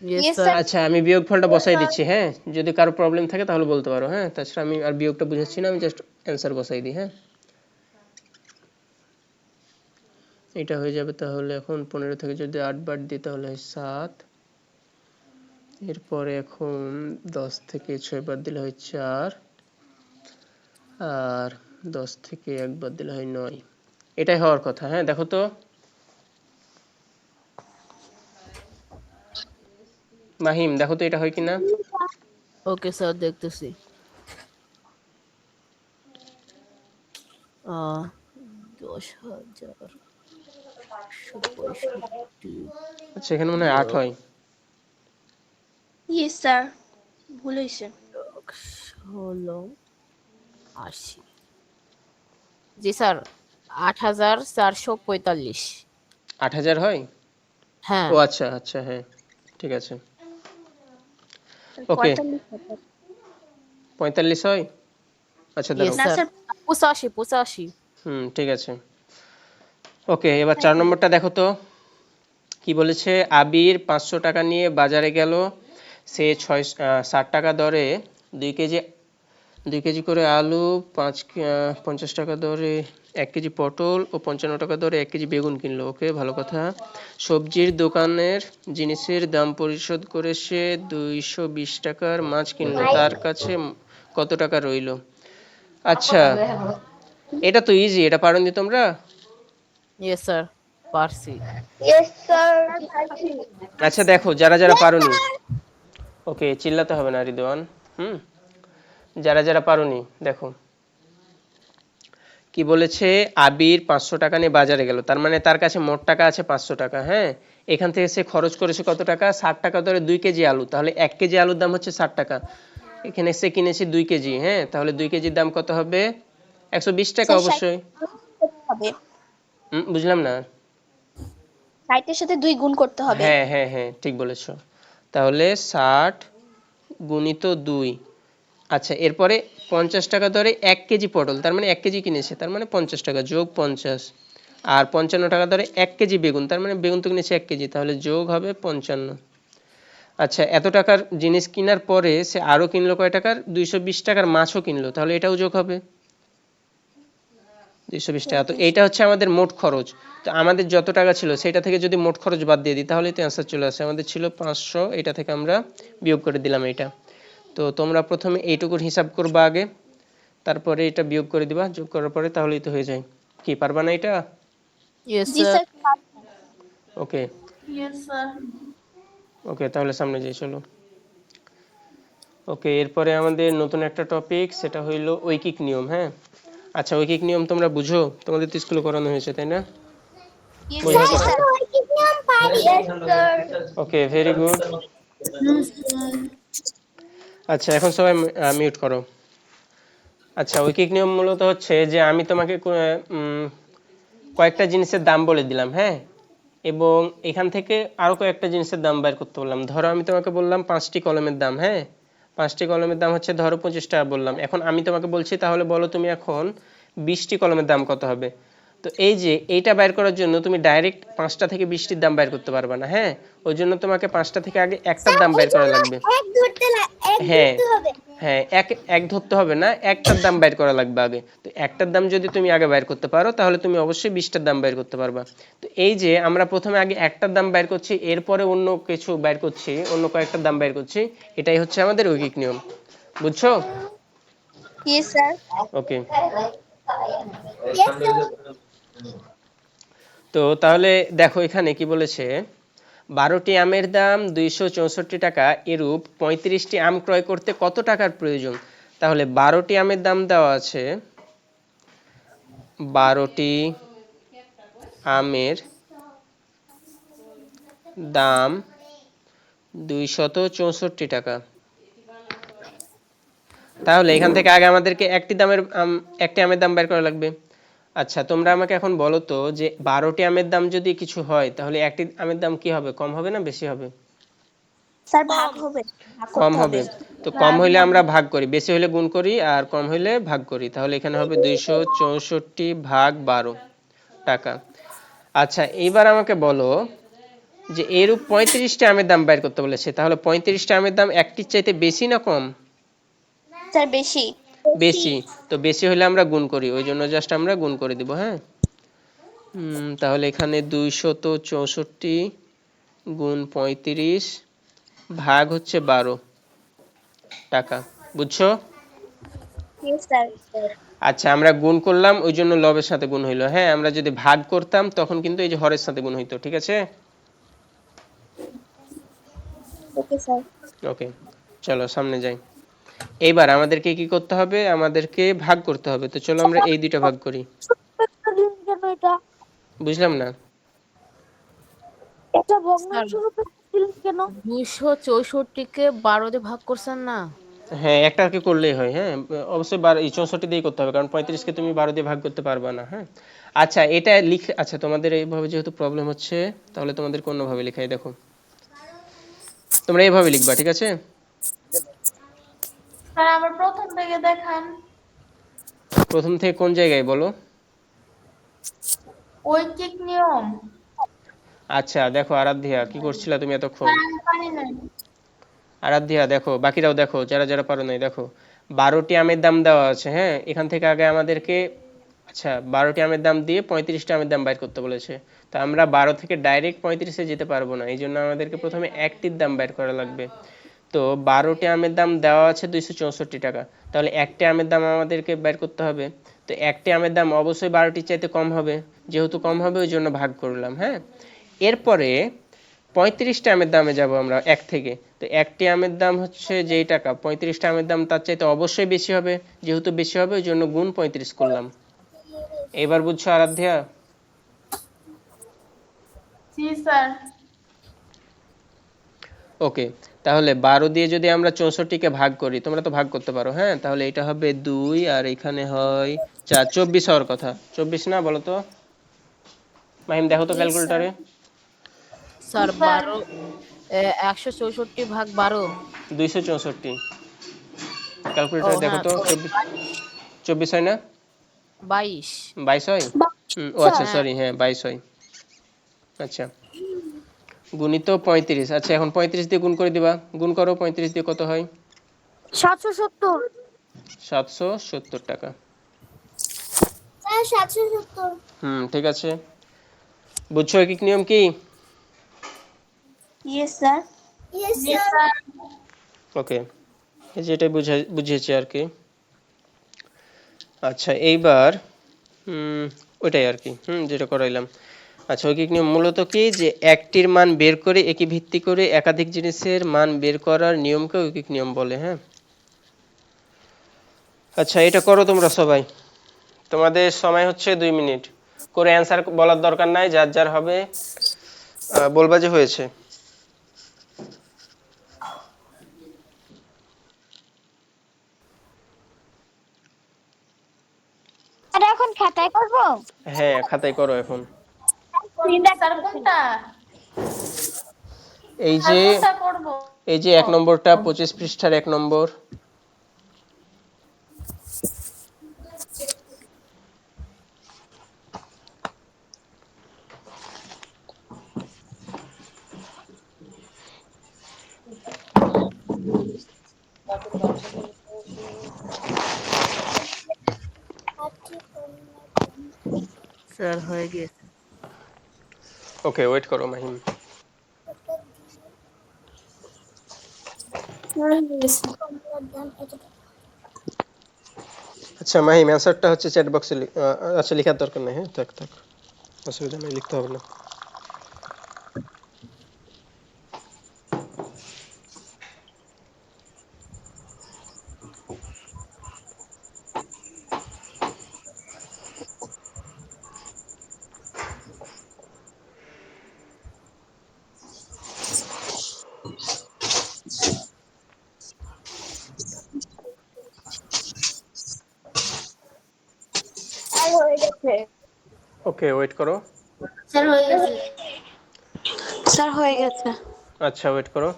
Yes, Yes, sir. sir. আচ্ছা আমি বিয়োগফলটা বসাই দিচ্ছি, হ্যাঁ যদি কারো প্রবলেম থাকে তাহলে বলতে পারো। হ্যাঁ তাছাড়া আমি আর বিয়োগটা বুঝাচ্ছি না, আমি জাস্ট অ্যান্সার বসাই দিই। হ্যাঁ এটা হয়ে যাবে, তাহলে এখন 15 থেকে যদি 8 বাদ দিই তাহলে হয় 7, এরপরে এখন 10 থেকে 6 বাদ দিলে হয় 4, আর 10 থেকে 1 বাদ দিলে হয় 9, এটাই হওয়ার কথা। হ্যাঁ দেখো তো মাহিম, দেখো তো এটা হয় কিনা। Okay, sir. দেখতেছি। 10,165। আচ্ছা এখানে মনে হয় 8 হয়। Yes, sir. ভুল হয়েছে। 1680। জি স্যার 8,445। 8,000 হয়? হ্যাঁ। ও আচ্ছা আচ্ছা, হ্যাঁ ঠিক আছে। ওকে 45 হবে। 45 হয়। আচ্ছা Yes, দাঁড়াও, না, sir. sir. 85। ঠিক আছে। ওকে এবার 4 নম্বরটা দেখো তো কি বলেছে। আবির 500 টাকা নিয়ে বাজারে গেল, সে 60 টাকা দরে 2 কেজি করে আলু, 50 টাকা দরে 1 কেজি পটল ও 55 টাকা দরে 1 কেজি বেগুন কিনলো। ওকে ভালো কথা। সবজির দোকানের জিনিসের দাম পরিশোধ করে সে 220 টাকার মাছ কিনলো, তার কাছে কত টাকা রইলো? আচ্ছা, এটা তো ইজি, এটা পারোনি তোমরা? ইয়েস স্যার, পারছি। Yes sir. আচ্ছা দেখো, যারা যারা পারোনি, ওকে চিল্লাতে হবে না রিদওয়ান। যারা যারা পারোনি দেখো কি বলেছে, আবির 500 টাকা নিয়ে বাজারে গেল, তার মানে তার কাছে মোট টাকা আছে 500 টাকা। হ্যাঁ, এখান থেকে সে খরচ করেছে কত টাকা? 60 টাকা ধরে 2 কেজি আলু, তাহলে 1 কেজি আলুর দাম হচ্ছে 60 টাকা। এখানে সে কিনেছে 2 কেজি। হ্যাঁ, তাহলে 2 কেজির দাম কত হবে? 120 টাকা স্যার 60 অবশ্যই। হবে। বুঝলাম না। 60 এর সাথে 2 গুণ করতে হবে। হ্যাঁ হ্যাঁ হ্যাঁ, ঠিক বলেছো। তাহলে 60 গুণিত 2। আচ্ছা, এরপরে 50 টাকা ধরে 1 কেজি পটল, তার মানে 1 কেজি কিনেছে, তার মানে 50 টাকা যোগ 50। আর 55 টাকা ধরে 1 কেজি বেগুন, তার মানে বেগুন তো কিনেছে 1 কেজি, তাহলে যোগ হবে 55। আচ্ছা, এত টাকার জিনিস কেনার পরে সে আরো কিনলো কয় টাকার? 220 টাকার মাছও কিনলো, তাহলে এটাও যোগ হবে 220 টাকা। তো এইটা হচ্ছে আমাদের মোট খরচ। তো আমাদের যত টাকা ছিল সেটা থেকে যদি মোট খরচ বাদ দিয়ে দিই তাহলেই তো অ্যান্সার চলে আসে। আমাদের ছিল 500, এটা থেকে আমরা বিয়োগ করে দিলাম এটা। তো তোমরা প্রথমে এইটুকুর হিসাব করবা আগে, তারপরে এটা বিয়োগ করে দিবা, যোগ করার পরে তাহলেই তো হয়ে যায়। কি পারবা না এটা? ইয়েস জি sir. Sir. Okay yes sir. Okay, তাহলে সামনে যাই চলো। ওকে, এরপরে আমাদের নতুন একটা টপিক, সেটা হইলো ঐকিক নিয়ম। হ্যাঁ, আচ্ছা ঐকিক নিয়ম তোমরা বুঝো? তোমাদের তো স্কুলে করানো হয়েছে তাই না? ইয়েস বোঝা স্যার গেছে? আমি ঐকিক নিয়ম পারি। Yes sir. Okay, very good. আচ্ছা, এখন সবাই মিউট করো। আচ্ছা, ঐকিক নিয়ম মূলত হচ্ছে যে আমি তোমাকে কয়েকটা জিনিসের দাম বলে দিলাম। হ্যাঁ, এবং এখান থেকে আরো কয়েকটা জিনিসের দাম বের করতে বললাম। ধরো আমি তোমাকে বললাম 5টি কলমের দাম। হ্যাঁ, 5টি কলমের দাম হচ্ছে ধরো 25 টাকা বললাম। এখন আমি তোমাকে বলছি তাহলে বলো তুমি এখন 20টি কলমের দাম কত হবে। তো এই যে এইটা বের করার জন্য তুমি ডাইরেক্ট 5টা থেকে 20টির দাম বের করতে পারবে না। হ্যাঁ, ওই জন্য তোমাকে 5টা থেকে আগে একটার স্যার দাম এই বের করা জন্য লাগবে। এক হ্যাঁ ধরতে হবে। হ্যাঁ, এক এক ধরতে হবে না, একটার দাম বের করা লাগবে আগে। তো একটার দাম যদি তুমি আগে বের করতে পারো তাহলে তুমি অবশ্যই 20টার দাম বের করতে পারবা। তো এই যে আমরা প্রথমে আগে একটার দাম বের করছি, এরপরে অন্য কিছু বের করছি, অন্য কয়েকটার দাম বের করছি, এটাই হচ্ছে আমাদের ঐকিক নিয়ম। বুঝছো? Yes sir. Okay, yes sir. তো তাহলে দেখো এখানে কি বলেছে, 12টি আমের দাম 264 টাকা, এরূপ 35টি আম ক্রয় করতে কত টাকার প্রয়োজন? তাহলে 12টি আমের দাম দেওয়া আছে, 12টি আমের দাম 264 টাকা। তাহলে এখান থেকে আগে আমাদেরকে একটি আমের দাম বের করা লাগবে। আচ্ছা, তোমরা আমাকে এখন বলো তো যে 12টি আমের দাম যদি কিছু হয় তাহলে একটি আমের দাম কি হবে, কম হবে না বেশি হবে? স্যার ভাগ হবে, ভাগ কম করতে হবে। হবে। তো কম হইলে আমরা ভাগ করি, বেশি হইলে গুণ করি, আর কম হইলে ভাগ করি। তাহলে এখানে হবে 264 ভাগ 12 টাকা। আচ্ছা, এইবার আমাকে বলো যে এরূপ 35টা আমের দাম বের করতে বলেছে, তাহলে 35টা আমের দাম একটির চাইতে বেশি না কম? স্যার বেশি। বেশি। তো বেশি হলে আমরা গুণ করি, ওই জন্য জাস্ট আমরা গুণ করে দিব। হ্যাঁ, তাহলে এখানে 264 গুণ 35 ভাগ হচ্ছে 12 টাকা। বুঝছো? Yes sir. আচ্ছা, আমরা গুণ করলাম ওই জন্য লবের সাথে গুণ হইলো। হ্যাঁ, আমরা যদি ভাগ করতাম তখন কিন্তু এই যে হরের সাথে গুণ হইতো। ঠিক আছে? Okay sir. ওকে, চলো সামনে যাই। এইবার আমাদেরকে কি করতে হবে, আমাদেরকে ভাগ করতে হবে। তো চলো আমরা এই দুইটা ভাগ করি। কেন এটা? বুঝলাম না। এটা স্যার ভগ্নাংশ রূপে দিলেন কেন? 264-কে 12 দিয়ে ভাগ করছেন না? হ্যাঁ, একটাকে করলেই হয়। হ্যাঁ, অবশ্যই 64 দিয়েই করতে হবে, কারণ 35কে তুমি 12 দিয়ে ভাগ করতে পারবা না। হ্যাঁ, আচ্ছা এটা লিখে, আচ্ছা তোমাদের এইভাবে যেহেতু প্রবলেম হচ্ছে তাহলে তোমাদের অন্যভাবে লিখাই। দেখো তোমরা এইভাবে লিখবা, ঠিক আছে? স্যার আবার প্রথম থেকে দেখান। প্রথম থেকে কোন জায়গায় বলো? ঐকিক নিয়ম। আচ্ছা দেখো, আরাধ্যা কি করছিলা তুমি এতক্ষণ? স্যার আমি পারি নাই। আরাধ্যা দেখো, বাকিরাও দেখো, যারা যারা পারো নাই দেখো, 12টি আমের দাম দেওয়া আছে। হ্যাঁ, এখান থেকে আগে আমাদেরকে, আচ্ছা 12টি আমের দাম দিয়ে 35টা আমের দাম বাইর করতে বলেছে। তো আমরা 12 থেকে ডাইরেক্ট 35-এ যেতে পারবো না, এই জন্য আমাদেরকে প্রথমে একটির দাম বের করা লাগবে। তো 12টি আমের দাম দেওয়া আছে 264 টাকা, তাহলে একটি আমের দাম আমাদেরকে বের করতে হবে। তো একটি আমের দাম অবশ্যই 12টির চাইতে কম হবে, যেহেতু কম হবে ওই জন্য ভাগ করলাম। হ্যাঁ, এরপরে 35টা আমের দামে যাব আমরা এক থেকে। তো একটি আমের দাম হচ্ছে যেই টাকা, 35টা আমের দাম তার চাইতে অবশ্যই বেশি হবে, যেহেতু বেশি হবে ওই জন্য গুণ 35 করলাম। এবার বুঝছো আরাধ্যা? জি স্যার। ওকে, তাহলে 12 দিয়ে যদি আমরা 64কে ভাগ করি, তোমরা তো ভাগ করতে পারো। হ্যাঁ, তাহলে এটা হবে 2 আর এখানে হয় 4, 24 হওয়ার কথা। 24 না বলো তো মাহিম, দেখো তো ক্যালকুলেটরে। স্যার স্যার 12 164 ভাগ 12। 264। ও ক্যালকুলেটরে দেখো হ্যাঁ, তো। তো 24 হয় না? 22। 22 হয়? ও আচ্ছা, হ্যাঁ সরি, হ্যাঁ 22 হয়। আচ্ছা, গুণিত 35। আচ্ছা, এখন 35 দিয়ে গুণ করে দিবা। গুণ করো, 35 দিয়ে কত হয়? 770। 770 টাকা। স্যার 770। ঠিক আছে। বুঝছো একিক নিয়ম কি? Yes sir. ইয়েস জি স্যার। স্যার। ওকে, এই যে এটাই বুঝিয়েছি আর কি। আচ্ছা, এইবার ওইটাই আর কি, যেটা করাইলাম। আচ্ছা, ঐকিক নিয়ম মূলত কি, যে একটির মান বের করে একই ভিত্তি করে একাধিক জিনিসের মান বের করার নিয়মকে ঐকিক নিয়ম বলে। হ্যাঁ, আচ্ছা এটা করো তোমরা সবাই। তোমাদের সময় হচ্ছে 2 মিনিট। করে অ্যান্সার বলার দরকার নাই, যার যার হবে বলবা যে হয়েছে। আর এখন খাতায় করব? হ্যাঁ, খাতায় করো এখন। স্যার কোনটা? এই স্যার যে কোনটা করব? এই যে 1 নম্বরটা 25 পৃষ্ঠার 1 নম্বর। স্যার হয়ে গেছে। ওকে, ওয়েট করো মাহিম। আচ্ছা মাহিম, অ্যান্সারটা হচ্ছে চ্যাট বক্সে। আচ্ছা, লেখার দরকার নেই। হ্যাঁ, থাক থাক, অসুবিধা নেই, লিখতে হবে না। আর হয়ে গেছে। ওকে, ওয়েট করো। স্যার হয়ে গেছে। স্যার হয়ে গেছে। আচ্ছা, ওয়েট করো।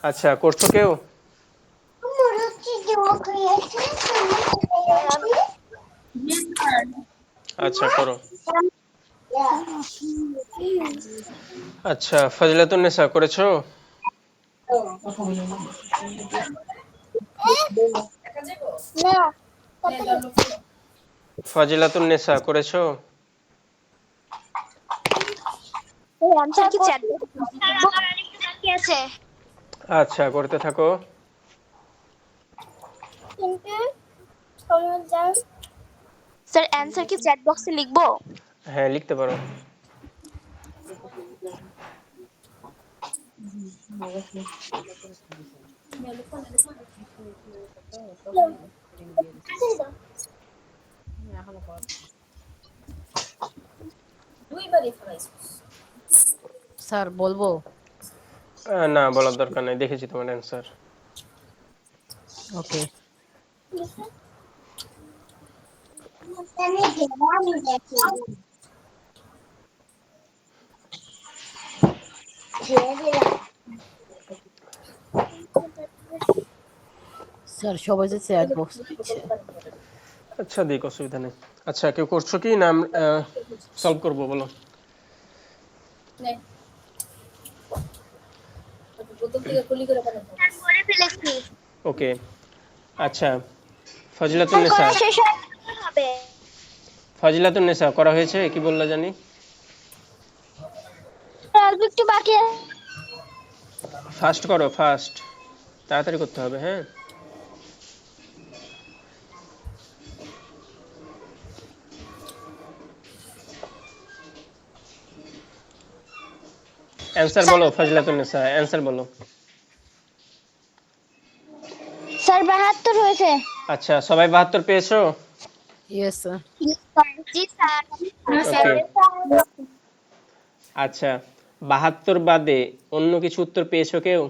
আচ্ছা, করছো কেউ? জি স্যার। আচ্ছা, করো। আচ্ছা, ফজলাতুন্নেসা করেছো? না, ফজলাতুন্নেসা করেছো? এই আনসার কি চ্যাট বাকি আছে। আচ্ছা, করতে থাকো। কিন্তু সময় যাও। স্যার অ্যানসার কি চ্যাট বক্সে লিখবো? হ্যাঁ, লিখতে পারো। স্যার বলবো? না, বলার দরকার নেই, দেখেছি তোমার অ্যান্সার। ওকে, স্যার সবাই যে চ্যাট বক্স দিচ্ছে। আচ্ছা, দেখ, অসুবিধা নেই। আচ্ছা, কেউ করছো কি না সলভ করবো বলো? স্যার করে ফেলেছি। ওকে, আচ্ছা, ফজলাতুন্নেসা। শেষ হবে। ফজলাতুন্নেসা করা হয়েছে, কি বললা জানি? অল্প একটু বাকি আছে। ফাস্ট করো, ফাস্ট, তাড়াতাড়ি করতে হবে। হ্যাঁ, অ্যান্সার বলো ফজলাতুন্নেসা, অ্যান্সার বলো। স্যার 72 হয়েছে। আচ্ছা, সবাই 72 পেয়েছো? Yes sir. জি স্যার। ওকে, আচ্ছা 72 বাদে অন্য কিছু উত্তর পেয়েছো কেউ?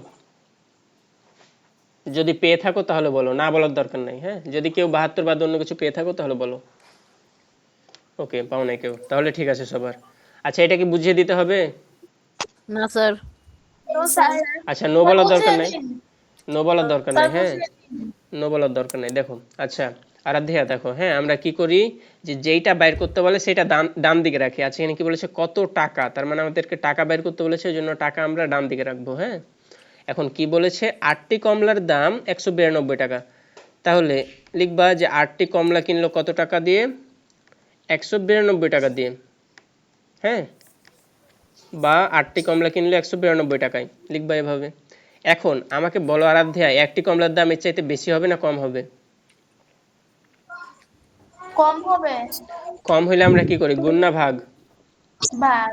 যদি পেয়ে থাকো তাহলে বলো, না বলার দরকার নাই। হ্যাঁ, যদি কেউ 72 বাদে অন্য কিছু পেয়ে থাকো তাহলে বলো। ওকে, পাও নাই কেউ, তাহলে ঠিক আছে সবার। আচ্ছা, এটা কি বুঝিয়ে দিতে হবে? না স্যার। আচ্ছা, নো বলার দরকার নাই, বুঝিয়ে দিন। নো বলার দরকার স্যার নাই। হ্যাঁ, বুঝিয়ে দিন। নো বলার দরকার নাই। দেখো, আচ্ছা আরাধ্যা দেখো, হ্যাঁ আমরা কি করি যে যেইটা বাইর করতে বলে সেটা ডান ডান দিকে রাখি। আচ্ছা, এখানে কি বলেছে কত টাকা, তার মানে আমাদেরকে টাকা বাইর করতে বলেছে, ওই জন্য টাকা আমরা ডান দিকে রাখবো। হ্যাঁ, এখন কি বলেছে 8টি কমলার দাম 192 টাকা, তাহলে লিখবা যে 8টি কমলা কিনলো কত টাকা দিয়ে? 192 টাকা দিয়ে। হ্যাঁ, বা 8টি কমলা কিনলো 192 টাকায়, লিখবা এভাবে। এখন আমাকে বলো আরাধ্যা, একটি কমলার দাম এর চাইতে বেশি হবে না কম হবে? কম হবে। কম হইলে আমরা কি করি, গুণ না ভাগ? ভাগ।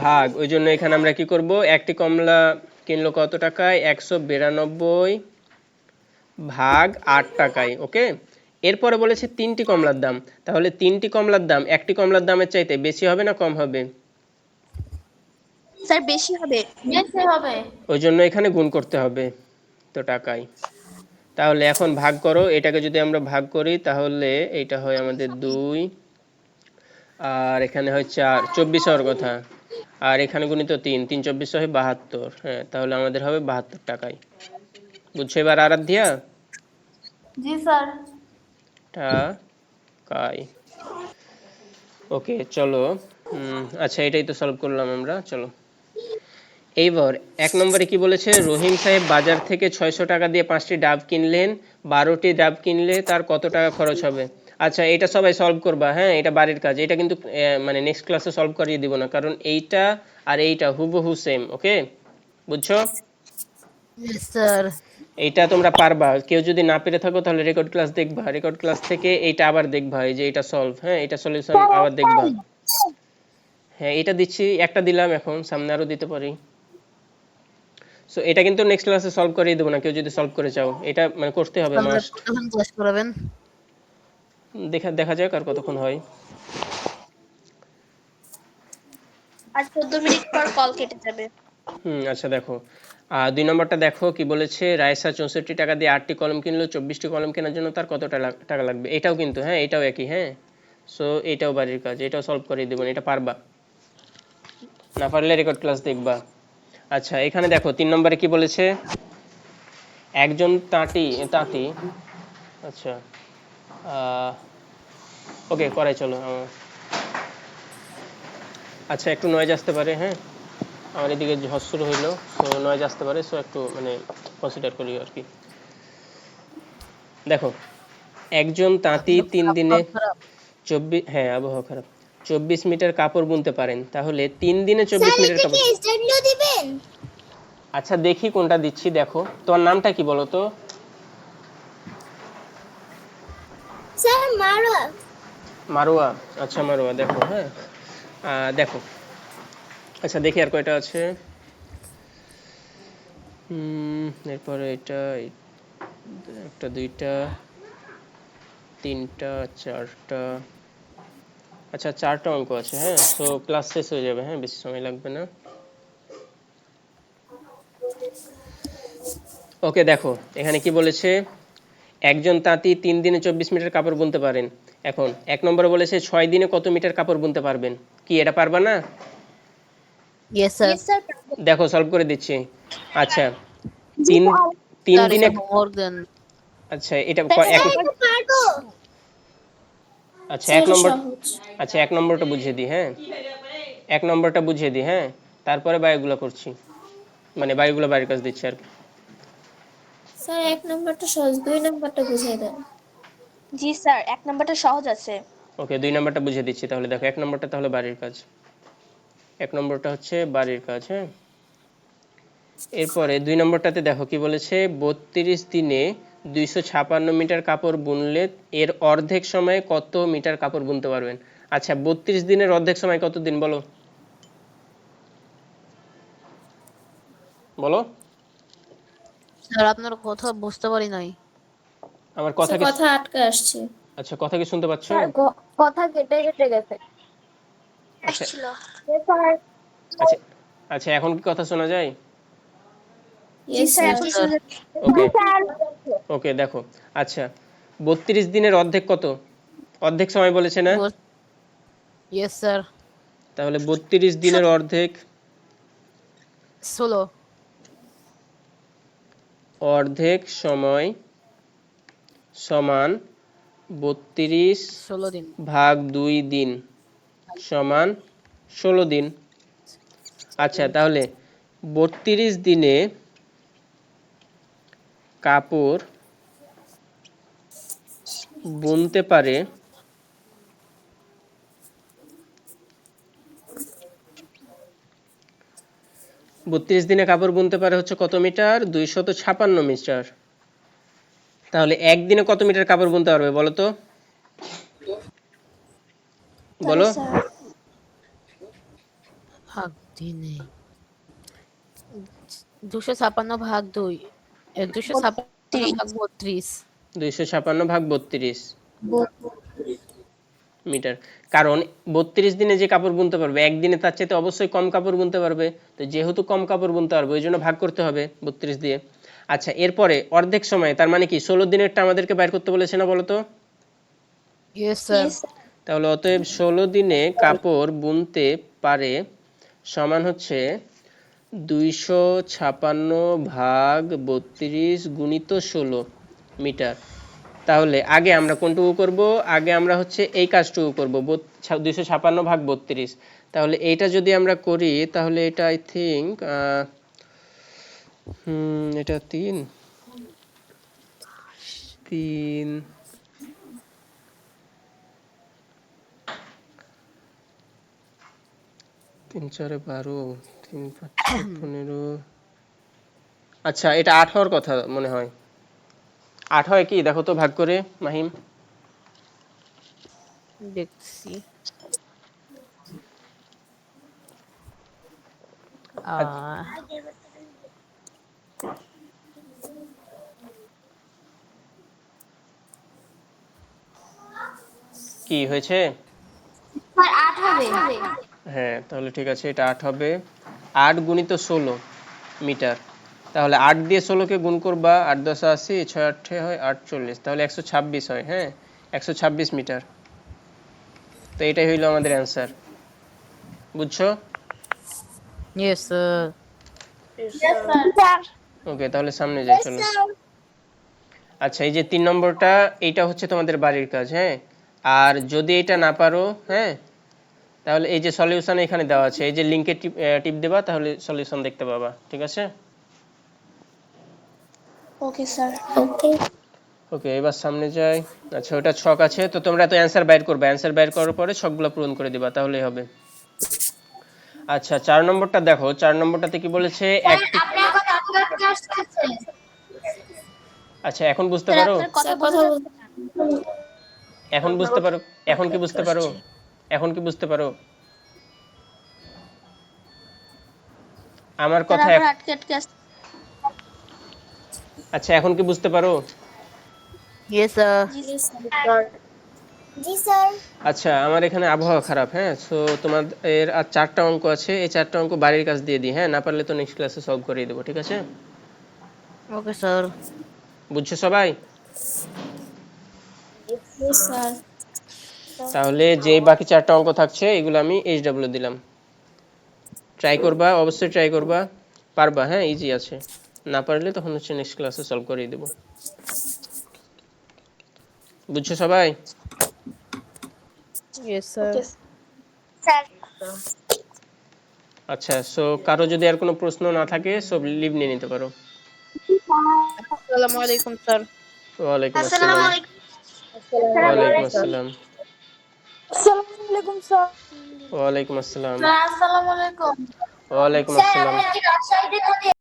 ভাগ, ওই জন্য এখানে আমরা কি করব, একটি কমলা কিনলো কত টাকায়? 192 ভাগ 8 টাকায়। ওকে, এরপরে বলেছে 3টি কমলার দাম, তাহলে 3টি কমলার দাম একটি কমলার দামের চাইতে বেশি হবে না কম হবে? স্যার বেশি হবে। বেশি হবে। ওই জন্য এখানে গুণ করতে হবে তো টাকায়। তাহলে এখন ভাগ করো, এটাকে যদি আমরা ভাগ করি তাহলে এটা হয় আমাদের 2, আর এখানে হয় 4, 24 হওয়ার কথা, আর এখানে গুণিত 3, 3 24 হয় 72। হ্যাঁ, তাহলে আমাদের হবে 72 টাকায়। বুঝছো এবার আরাধ্যা? জি স্যার। টাকায়। ওকে, চলো। আচ্ছা, এটাই তো সলভ করলাম আমরা। চলো এইবার 1 নম্বরে কি বলেছে, রহিম সাহেব বাজার থেকে 600 টাকা দিয়ে 5টি ডাব কিনলেন, 12টি ডাব কিনলে তার কত টাকা খরচ হবে? আচ্ছা, এটা সবাই সলভ করবা। হ্যাঁ, এটা বাড়ির কাজ, এটা কিন্তু মানে নেক্সট ক্লাসে সলভ করিয়ে দিব না, কারণ এইটা আর এইটা হুবহু সেম। ওকে, বুঝছো? Yes sir. এইটা তোমরা পারবা। কেউ যদি না পেরে থাকো তাহলে রেকর্ড ক্লাস দেখবা, রেকর্ড ক্লাস থেকে এইটা আবার দেখবা, এই যে এটা সলভ, হ্যাঁ এটা সলিউশন আবার দেখবা। হ্যাঁ, এটা দিচ্ছি, একটা দিলাম, এখন সামনে আরো দিতে পারি। সো এটা কিন্তু নেক্সট ক্লাসে সলভ করিয়ে দেবো না, কেউ যদি সলভ করে চাও, এটা মানে করতে হবে তাহলে মাস্ট। কতক্ষণ ক্লাস করাবেন? দেখা যাক আর কতক্ষণ হয়। আর 14 মিনিট পর কল কেটে যাবে। আচ্ছা দেখো, 2 নম্বরটা দেখো কি বলেছে, রায়সা 64 টাকা দিয়ে 8টি কলম কিনলো, 24টি কলম কেনার জন্য তার কত টাকা লাগবে? এটাও কিন্তু, হ্যাঁ এটাও একই। হ্যাঁ, সো এটাও বাড়ির কাজ, এটাও সলভ করে দেবো, এটা পারবা, না পারলে রেকর্ড ক্লাস দেখবা। আচ্ছা, এখানে দেখো 3 নম্বরে কি বলেছে, একজন তাঁতি। আচ্ছা, ওকে করাই, চলো। আচ্ছা, একটু নয়েজ আসতে পারে। হ্যাঁ, আমার এদিকে ঝড় শুরু হইলো, তো নয়েজ আসতে পারে, সো একটু মানে কনসিডার করি আর কি। দেখো, একজন তাঁতি 3 দিনে খারাপ। 24, হ্যাঁ আবহাওয়া খারাপ, 24 মিটার কাপড় বুনতে পারেন, তাহলে 3 দিনে স্যার 24 মিটার এটা কি কাপড়। স্ট্যান্ডও দিবেন? আচ্ছা, দেখি কোনটা দিচ্ছি। দেখো, তোমার নামটা কি বলো তো? স্যার মারোয়া। মারোয়া। আচ্ছা মারোয়া, দেখো। হ্যাঁ, দেখো, আচ্ছা দেখি আর কয়টা আছে। এরপরে এটা, একটা, দুইটা, তিনটা, চারটা। আচ্ছা, 4টা অঙ্ক আছে। হ্যাঁ, সো ক্লাস শেষ হয়ে যাবে, হ্যাঁ বেশি সময় লাগবে না। ওকে, দেখো এখানে কি বলেছে, একজন তাঁতি 3 দিনে 24 মিটার কাপড় বুনতে পারেন। এখন 1 নম্বরে বলেছে 6 দিনে কত মিটার কাপড় বুনতে পারবেন? কি এটা পারবা না? Yes sir. Yes sir. দেখো সলভ করে দিচ্ছি। আচ্ছা, তিন তিন স্যার দিনে, এটা হোমওয়ার্ক দেন। আচ্ছা এটা স্যার এটা পারবো। আচ্ছা 1 নম্বর, আচ্ছা 1 নম্বরটা বুঝিয়ে দিই। হ্যাঁ, 1 নম্বরটা বুঝিয়ে দিই। হ্যাঁ, তারপরে বাকিগুলো করছি, মানে বাকিগুলো বাড়ির কাজ দিচ্ছি আর কি। স্যার 1 নম্বরটা সহজ, 2 নম্বরটা বুঝিয়ে দেন। জি স্যার, 1 নাম্বারটা সহজ আছে। ওকে, 2 নম্বরটা বুঝিয়ে দিচ্ছি। তাহলে দেখো, 1 নম্বরটা তাহলে বাড়ির কাজ। এক নম্বরটা হচ্ছে বাড়ির কাজ। হ্যাঁ, এরপরে 2 নম্বরটাতে দেখো কি বলেছে, 32 দিনে 256 মিটার কাপড় বুনলে এর অর্ধেক সময়ে কত মিটার কাপড় বুনতে পারবেন? আচ্ছা, 32 দিনের অর্ধেক সময় কত দিন বলো? বলো। স্যার আপনার কথা বুঝতে পারি নাই। আমার কথা কি? কথা আটকে আসছে। আচ্ছা, কথা কি শুনতে পাচ্ছ? কথা কেটে কেটে গেছে। আচ্ছা আসছিল। আচ্ছা আচ্ছা, এখন কি কথা শোনা যায়? জি স্যার। ওকে ওকে, দেখো। আচ্ছা, 32 দিনের অর্ধেক কত? অর্ধেক সময় বলেছে না? Yes sir. তাহলে 32 দিনের অর্ধেক 16 অর্ধেক সময় সমান 32 16 দিন। ভাগ 2 দিন সমান 16 দিন। আচ্ছা, তাহলে 32 দিনে কাপড় বুনতে পারে 32 দিনে কাপড় বুনতে পারে হচ্ছে কত মিটার? 256 মিটার। তাহলে একদিনে কত মিটার কাপড় বুনতে পারবে বলো তো? বলো। ভাগ দিনে 256 ভাগ 2 256 ভাগ 32 256 ভাগ 32 মিটার। কারণ 32 দিনে যে কাপড় বুনতে পারবে একদিনে তার চাইতে অবশ্যই কম কাপড় বুনতে পারবে। তো যেহেতু কম কাপড় বুনতে পারবে ওই জন্য ভাগ করতে হবে 32 দিয়ে। আচ্ছা, এরপরে অর্ধেক সময়, তার মানে কি 16 দিনেরটা আমাদেরকে বাইর করতে বলেছে না বলো তো? Yes sir. তাহলে অতএব 16 দিনে কাপড় বুনতে পারে সমান হচ্ছে 256 ভাগ 32 গুণিত 16 মিটার। তাহলে আগে আমরা কোনটুকু করব? আগে আমরা হচ্ছে এই কাজটুকু করব, 256 ভাগ 32। তাহলে এইটা যদি আমরা করি তাহলে এটা আই থিঙ্ক এটা 3 3 3 4 12 3 5 15। আচ্ছা, এটা 8 হওয়ার কথা মনে হয়। 8 হয় কি দেখো তো ভাগ করে, মাহিম। দেখছি। কি হয়েছে? স্যার 8 হবে। হ্যাঁ, তাহলে ঠিক আছে, এটা 8 হবে। 8 গুণিত 16 মিটার। তাহলে 8 দিয়ে 16কে গুণ করবা, 8 10 80, 6 8 হয় 48, তাহলে 126 হয়। হ্যাঁ, 126 মিটার। তো এটাই হইলো আমাদের অ্যান্সার। বুঝছো? Yes sir. স্যার ওকে, তাহলে সামনে যাই চলো। আচ্ছা, এই যে 3 নম্বরটা, এইটা হচ্ছে তোমাদের বাড়ির কাজ। হ্যাঁ, আর যদি এটা না পারো, হ্যাঁ, তাহলে এই যে সলিউশন এখানে দেওয়া আছে, এই যে লিংকে টিপ দেবা, তাহলে সলিউশন দেখতে পাবা। ঠিক আছে? Okay sir. ওকে, এবার সামনে যাই। আচ্ছা, ওটা ছক আছে, তো তোমরা তো অ্যান্সার বাইর করবে, অ্যান্সার বাইর করার পরে ছকগুলো পূরণ করে দিবা, তাহলেই হবে। আচ্ছা, 4 নম্বরটা দেখো। 4 নম্বরটাতে কি বলেছে? একটি। আপনার কথা আটকে আসছে। আচ্ছা, এখন বুঝতে স্যার পারো? আপনার কথা বোঝা যাচ্ছে না। এখন বুঝতে পারো? এখন কি বুঝতে পারো? এখন কি বুঝতে পারো আমার স্যার কথা? আপনার আটকে আটকে আসছে। আচ্ছা, এখন কি বুঝতে পারো? Yes sir. জি স্যার। আচ্ছা, আমার এখানে আবহাওয়া খারাপ। হ্যাঁ, সো তোমাদের আর 4টা অঙ্ক আছে, এই 4টা অঙ্ক বাড়ির কাজ দিয়ে দিই। হ্যাঁ, না পারলে তো নেক্সট ক্লাসে সলভ করিয়ে দেবো। ঠিক আছে? Okay sir. বুঝছো সবাই? স্যার তাহলে যে বাকি 4টা অঙ্ক থাকছে এগুলো আমি এইচডব্লিউ দিলাম। ট্রাই করবা, অবশ্যই ট্রাই করবা। পারবা? হ্যাঁ, ইজি আছে। না পারলে তখন হচ্ছে নেক্সট ক্লাসে সলভ করিয়ে দেবো। বুঝছো সবাই? Yes sir. স্যার আচ্ছা, সো কারো যদি আর কোনো প্রশ্ন না থাকে সব লিভ নিয়ে নিতে পারো। আসসালামু আলাইকুম স্যার। ওয়ালাইকুম আসসালামু আসসালাম। আলাইকুম। ওয়ালাইকুম আসসালাম। আসসালামু আলাইকুম স্যার। ওয়ালাইকুম আসসালাম। আসসালামু আলাইকুম। ওয়ালাইকুম স্যার আসসালাম। আমি কি রাজশাহীতে থাকি?